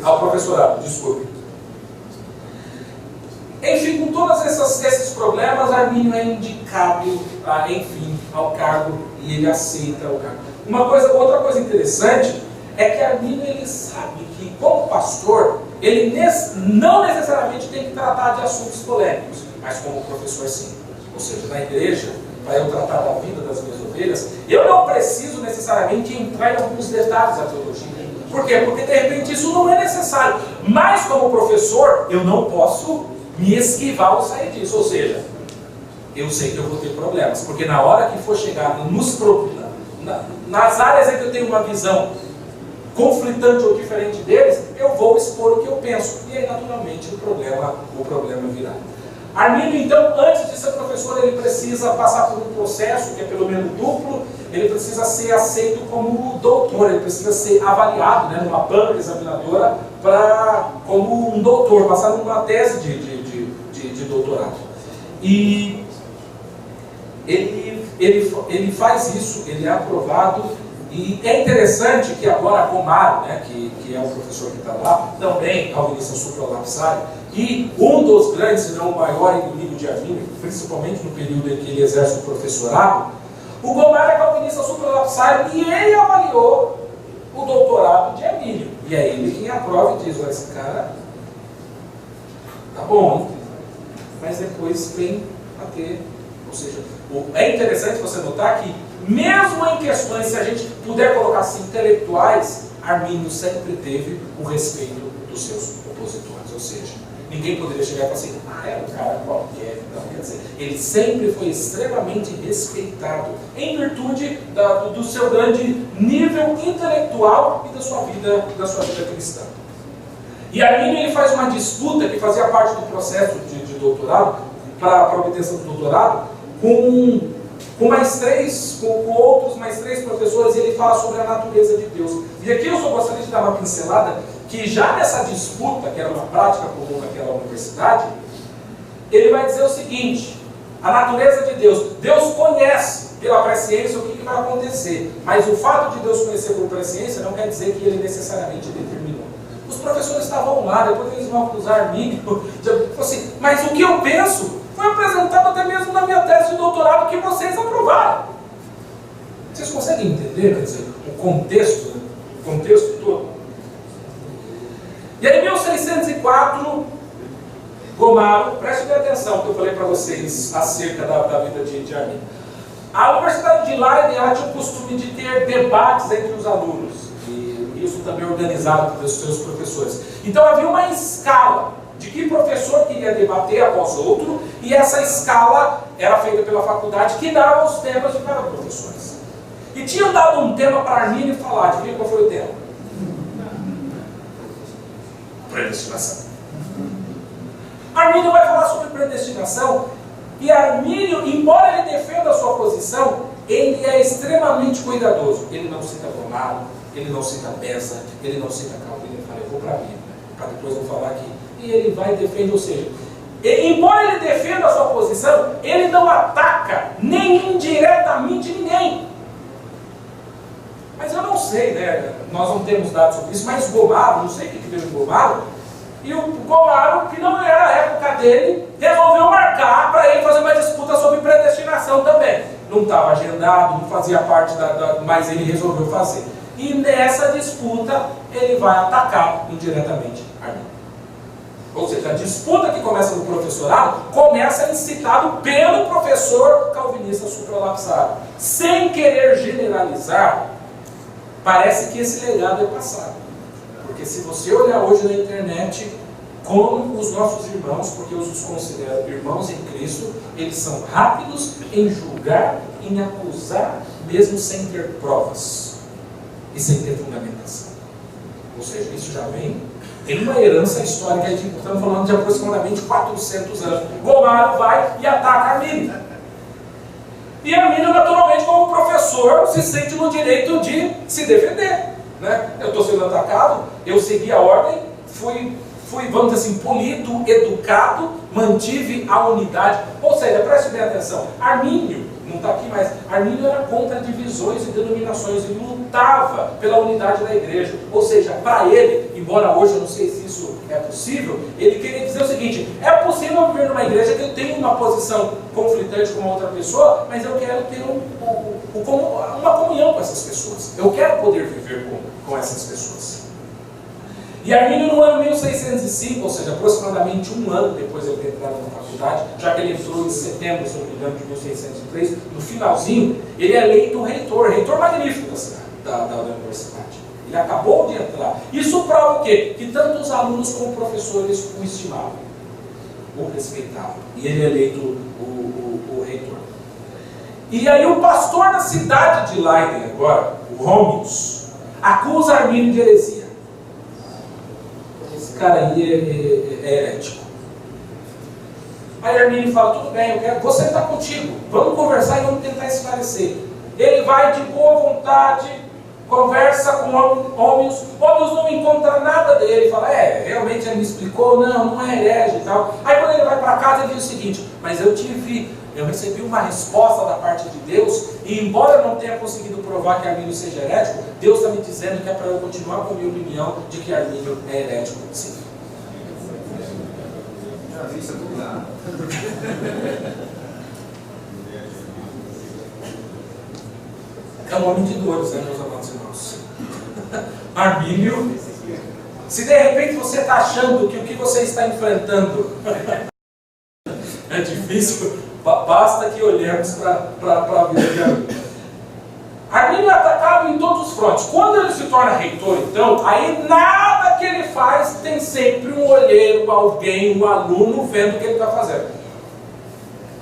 [SPEAKER 1] Ao professorado, desculpe. Enfim, com todos esses problemas, Armínio é indicado, enfim, ao cargo e ele aceita o cargo. Outra coisa interessante é que Armínio, ele sabe que, como pastor, ele não necessariamente tem que tratar de assuntos polêmicos, mas como professor sim. Ou seja, na igreja, para eu tratar da vida das minhas ovelhas, eu não preciso necessariamente entrar em alguns detalhes da teologia. Por quê? Porque de repente isso não é necessário. Mas como professor, eu não posso me esquivar ou sair disso. Ou seja, eu sei que eu vou ter problemas, porque na hora que for chegar nas áreas em que eu tenho uma visão conflitante ou diferente deles, eu vou expor o que eu penso. E aí, naturalmente, o problema virá. Armínio, então, antes de ser professor, ele precisa passar por um processo, que é pelo menos duplo. Ele precisa ser aceito como doutor, ele precisa ser avaliado, né, numa banca examinadora como um doutor, passar numa tese de doutorado. E ele faz isso, ele é aprovado. E é interessante que agora Comaro, né, que é o professor que está lá, também calvinista supralapsário, e um dos grandes, se não o maior inimigo de Armínio, principalmente no período em que ele exerce o professorado, o Comaro é calvinista supralapsário e ele avaliou o doutorado de Armínio. E é ele quem aprova e diz: olha, esse cara tá bom, hein? Mas depois vem a ter. Ou seja, é interessante você notar que, mesmo em questões, se a gente puder colocar assim, intelectuais, Armínio sempre teve o respeito dos seus opositores. Ou seja, ninguém poderia chegar e falar assim, é um cara qualquer. Não, quer dizer, ele sempre foi extremamente respeitado, em virtude do seu grande nível intelectual e da sua vida cristã. E Armínio ele faz uma disputa que fazia parte do processo de doutorado, para a obtenção do doutorado, com outros mais três professores, e ele fala sobre a natureza de Deus. E aqui eu só gostaria de dar uma pincelada, que já nessa disputa, que era uma prática comum naquela universidade, ele vai dizer o seguinte: a natureza de Deus, Deus conhece pela presciência o que vai acontecer, mas o fato de Deus conhecer por presciência não quer dizer que ele necessariamente determinou. Os professores estavam lá, depois eles vão acusar Armínio, assim, mas o que eu penso foi apresentado até mesmo na minha tese de doutorado que vocês aprovaram. Vocês conseguem entender, quer dizer, o contexto, né? O contexto todo? E aí, em 1604, Gomaro, prestem atenção que eu falei para vocês acerca da vida de Armínio. A Universidade de Leiden tinha o costume de ter debates entre os alunos, e isso também organizado pelos seus professores. Então havia uma escala de que professor queria debater após outro, e essa escala era feita pela faculdade, que dava os temas de cada professor. E tinham dado um tema para Armínio falar. Adivinha qual foi o tema? Predestinação. Armínio vai falar sobre predestinação, e Armínio, embora ele defenda a sua posição, ele é extremamente cuidadoso. Ele não cita Gomaro, ele não cita Beza, ele não cita Calvino. Ele fala, eu vou para a Bíblia, para depois eu falar aqui. E ele vai e defende, ou seja, embora ele defenda a sua posição, ele não ataca nem indiretamente ninguém. Mas eu não sei, né? Nós não temos dados sobre isso, mas Gomaro, não sei o que veio em Gomaro, e o Gomaro, que não era a época dele, resolveu marcar para ele fazer uma disputa sobre predestinação também. Não estava agendado, não fazia parte mas ele resolveu fazer. E nessa disputa, ele vai atacar indiretamente Armínio. Ou seja, a disputa que começa no professorado, começa incitado pelo professor calvinista supralapsado. Sem querer generalizar, parece que esse legado é passado. Porque se você olhar hoje na internet, como os nossos irmãos, porque eu os considero irmãos em Cristo, eles são rápidos em julgar, em acusar, mesmo sem ter provas e sem ter fundamentação. Ou seja, isso já tem uma herança histórica, estamos falando de aproximadamente 400 anos. Gomaro vai e ataca Armínio. E Armínio, naturalmente, como professor, se sente no direito de se defender. Né? Eu estou sendo atacado, eu segui a ordem, fui, vamos dizer assim, polido, educado, mantive a unidade. Ou seja, preste bem atenção, Armínio, não está aqui, mas Armínio era contra divisões e denominações, ele lutava pela unidade da igreja. Ou seja, para ele, embora hoje eu não sei se isso é possível, ele queria dizer o seguinte: é possível viver numa igreja que eu tenho uma posição conflitante com uma outra pessoa, mas eu quero ter uma comunhão com essas pessoas. Eu quero poder viver com essas pessoas. E Armínio, no ano 1605, ou seja, aproximadamente um ano depois de ele ter entrado na faculdade, já que ele entrou em setembro, se não me engano, de 1603, no finalzinho, ele é eleito reitor magnífico da cidade, da universidade. Ele acabou de entrar. Isso prova o quê? Que tanto os alunos como professores o estimavam, o respeitavam. E ele é eleito o reitor. E aí o pastor da cidade de Leiden agora, o Rômius, acusa Armínio de heresia. Esse cara aí é herético. Aí Armínio fala, tudo bem, vou sentar contigo, vamos conversar e vamos tentar esclarecer. Ele vai de boa vontade, conversa com Rômius não encontra nada dele, fala, realmente ele me explicou, não é herege e tal. Aí quando ele vai para casa ele diz o seguinte, mas eu recebi uma resposta da parte de Deus, e embora eu não tenha conseguido provar que Armínio seja herético, Deus está me dizendo que é para eu continuar com a minha opinião de que Armínio é herético, sim. É um homem de dores, né, meus amados irmãos? Armínio, se de repente você está achando que o que você está enfrentando é difícil, Basta que olhemos para a vida de Armínio. Armínio é atacado em todos os frontes. Quando ele se torna reitor, então, aí nada que ele faz tem sempre um olheiro, alguém, um aluno vendo o que ele está fazendo.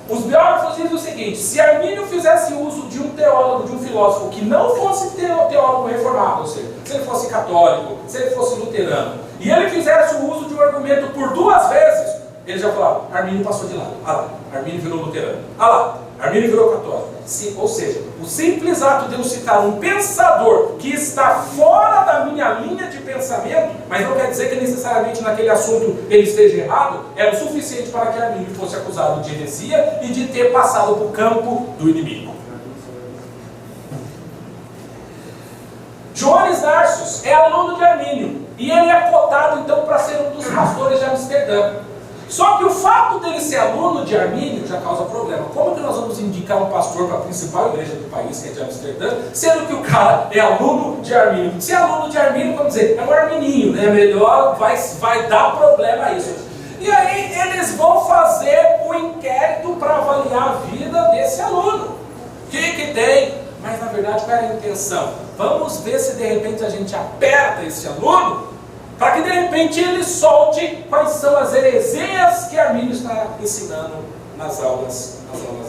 [SPEAKER 1] Os biógrafos dizem o seguinte: se Armínio fizesse uso de um teólogo, de um filósofo que não fosse teólogo reformado, ou seja, se ele fosse católico, se ele fosse luterano, e ele fizesse o uso de um argumento por 2 vezes, ele já falava: Armínio passou de lado, ah lá, Armínio virou luterano, ah lá, Armínio virou católico. Ou seja, o simples ato de eu citar um pensador que está fora da minha linha de pensamento, mas não quer dizer que necessariamente naquele assunto ele esteja errado, era o suficiente para que Armínio fosse acusado de heresia e de ter passado para o campo do inimigo. Johannes Narcius é aluno de Armínio e ele é cotado então para ser um dos pastores de Amsterdã. Só que o fato dele ser aluno de Armínio já causa problema. Como que nós vamos indicar um pastor para a principal igreja do país, que é de Amsterdã, sendo que o cara é aluno de Armínio? Se é aluno de Armínio, vamos dizer, é um armininho, né? Melhor, vai dar problema isso. E aí eles vão fazer o inquérito para avaliar a vida desse aluno. O que tem? Mas na verdade qual era a intenção? Vamos ver se de repente a gente aperta esse aluno, para que de repente ele solte quais são as heresias que Armínio está ensinando nas aulas dele.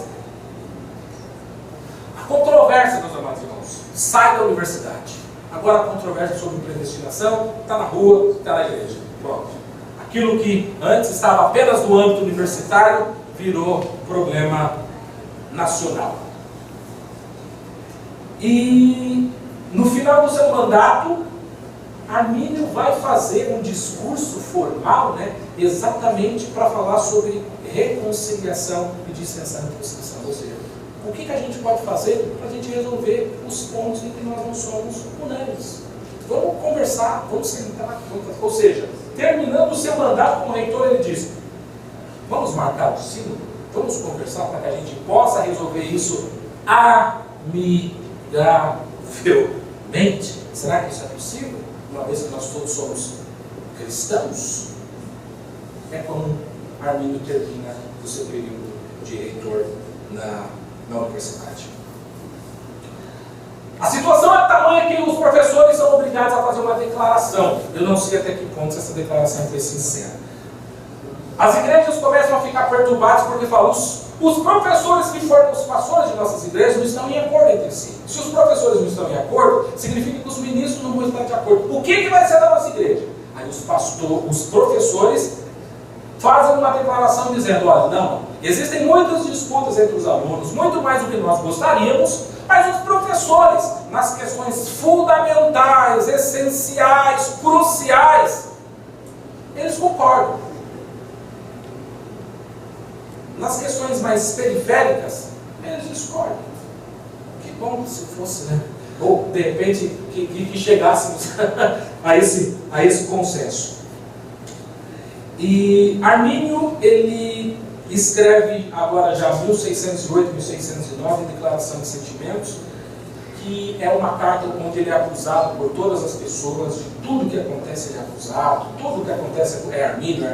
[SPEAKER 1] A controvérsia, meus amados irmãos, sai da universidade. Agora a controvérsia sobre predestinação está na rua, está na igreja. Pronto. Aquilo que antes estava apenas no âmbito universitário virou problema nacional. E no final do seu mandato, Armínio vai fazer um discurso formal, né, exatamente para falar sobre reconciliação e dissensão e processão. Ou seja, o que a gente pode fazer para a gente resolver os pontos em que nós não somos unânimes? Vamos conversar, vamos sentar. Ou seja, terminando o seu mandato como reitor, ele diz: vamos marcar o sínodo, vamos conversar para que a gente possa resolver isso amigavelmente. Será que isso é possível? Uma vez que nós todos somos cristãos? É como Armínio termina o seu período de reitor na universidade. A situação é tamanha que os professores são obrigados a fazer uma declaração. Eu não sei até que ponto essa declaração foi sincera. As igrejas começam a ficar perturbadas porque falam: os professores que foram os pastores de nossas igrejas não estão em acordo entre si. Se os professores não estão em acordo, significa que os ministros não vão estar de acordo. O que vai ser da nossa igreja? Aí os professores fazem uma declaração dizendo: olha, não, existem muitas disputas entre os alunos, muito mais do que nós gostaríamos, mas os professores, nas questões fundamentais, essenciais, cruciais, eles concordam. Nas questões mais periféricas, eles discordam. Que bom se fosse, né? Ou, de repente, que chegássemos a esse consenso. E Armínio, ele escreve agora já 1608, 1609, Declaração de Sentimentos, que é uma carta onde ele é acusado por todas as pessoas, de tudo que acontece ele é acusado, tudo que acontece é Armínio.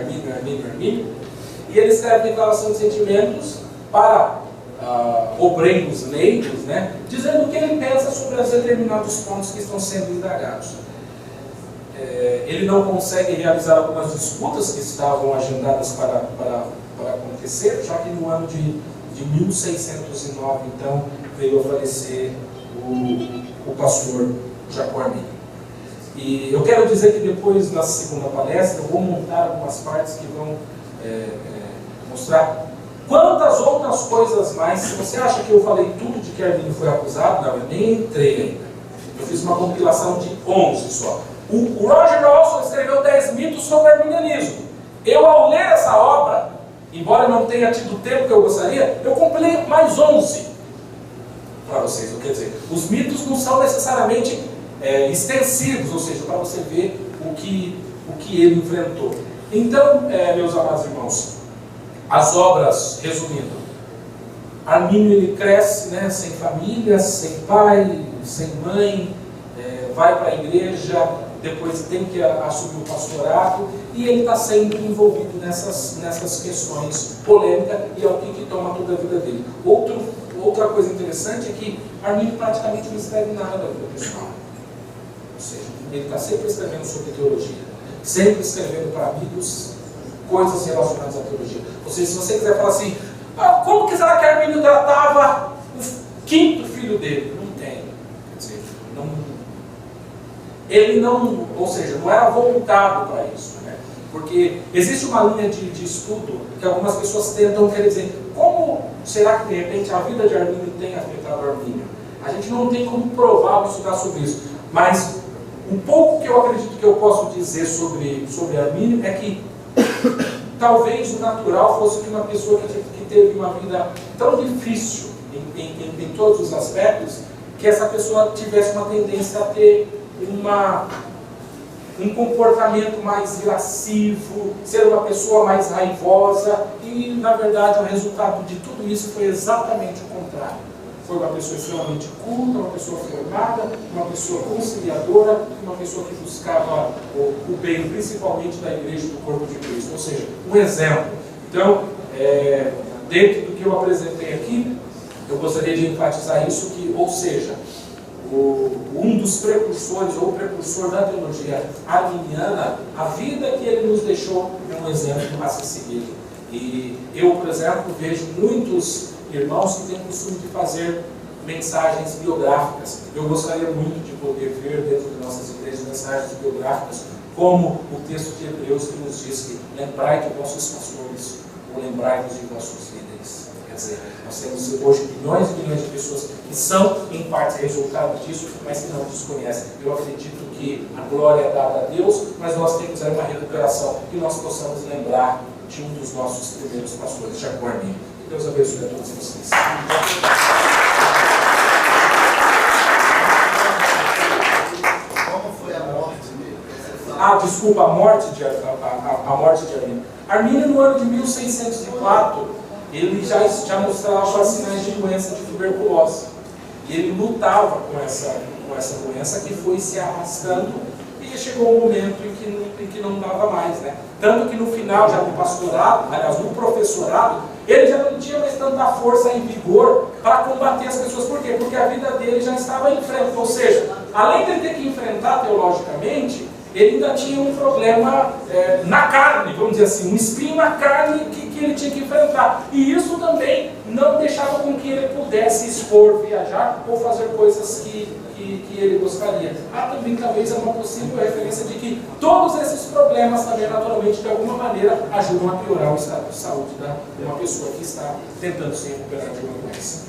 [SPEAKER 1] E ele escreve Declaração de Sentimentos para obreiros leigos, né, dizendo o que ele pensa sobre os determinados pontos que estão sendo indagados. Ele não consegue realizar algumas disputas que estavam agendadas para acontecer, já que no ano de 1609, então, veio a falecer o pastor Jacó Armínio. E eu quero dizer que depois, na segunda palestra, eu vou montar algumas partes que vão mostrar quantas outras coisas mais. Se você acha que eu falei tudo de que Armínio foi acusado, não, eu nem entrei ainda. Eu fiz uma compilação de 11 só. O Roger Olson escreveu 10 mitos sobre o arminianismo. Eu, ao ler essa obra, embora eu não tenha tido o tempo que eu gostaria, eu compilei mais 11 para vocês. Quer dizer, os mitos não são necessariamente extensivos, ou seja, para você ver o que ele enfrentou. Então, meus amados irmãos, as obras, resumindo, Armínio ele cresce, né, sem família, sem pai, sem mãe, vai para a igreja, depois tem que assumir o pastorado, e ele está sempre envolvido nessas questões polêmicas e é o que toma toda a vida dele. Outra coisa interessante é que Armínio praticamente não escreve nada da vida pessoal. Ou seja, ele está sempre escrevendo sobre teologia, sempre escrevendo para amigos coisas relacionadas à teologia. Ou seja, se você quiser falar assim, como que será que Armínio tratava o quinto filho dele? Não tem. Quer dizer, ele não, ou seja, não era voltado para isso, né? Porque existe uma linha de estudo que algumas pessoas tentam, quer dizer, como será que de repente a vida de Armínio tem afetado Armínio? A gente não tem como provar ou estudar sobre isso, mas um pouco que eu acredito que eu posso dizer sobre Armínio é que talvez o natural fosse que uma pessoa que teve uma vida tão difícil em todos os aspectos, que essa pessoa tivesse uma tendência a ter um comportamento mais irascivo, ser uma pessoa mais raivosa, e na verdade o resultado de tudo isso foi exatamente o contrário. Foi uma pessoa extremamente culta, uma pessoa formada, uma pessoa conciliadora, uma pessoa que buscava o bem, principalmente da igreja do corpo de Cristo. Ou seja, um exemplo. Então, dentro do que eu apresentei aqui, eu gostaria de enfatizar isso, ou seja, um dos precursores, ou o precursor da teologia arminiana, a vida que ele nos deixou é um exemplo a ser seguido. E eu, por exemplo, vejo muitos irmãos que têm o costume de fazer mensagens biográficas. Eu gostaria muito de poder ver dentro de nossas igrejas mensagens biográficas, como o texto de Hebreus que nos diz que lembrai de vossos pastores, ou lembrai-vos de vossos líderes. Quer dizer, nós temos hoje milhões e milhões de pessoas que são, em parte, resultado disso, mas que não desconhecem. Eu acredito que a glória é dada a Deus, mas nós temos aí uma recuperação, que nós possamos lembrar de um dos nossos primeiros pastores, Jacob Armínio. Deus abençoe a todos vocês.
[SPEAKER 2] Como foi a morte dele?
[SPEAKER 1] Desculpa, a morte de Armínio. Armínio, no ano de 1604, ele já mostrava sinais de doença de tuberculose. E ele lutava com essa doença que foi se arrastando, e chegou um momento em que não dava mais, né? Tanto que no final, já no pastorado, aliás, no professorado, ele já não tinha mais tanta força e vigor para combater as pessoas. Por quê? Porque a vida dele já estava em frente. Ou seja, além de ele ter que enfrentar teologicamente, ele ainda tinha um problema na carne, vamos dizer assim, um espinho na carne que ele tinha que enfrentar. E isso também não deixava com que ele pudesse expor, viajar ou fazer coisas que ele gostaria. Também talvez é uma possível referência de que todos esses problemas também, naturalmente, de alguma maneira, ajudam a piorar o estado de saúde de uma pessoa que está tentando se recuperar de uma doença.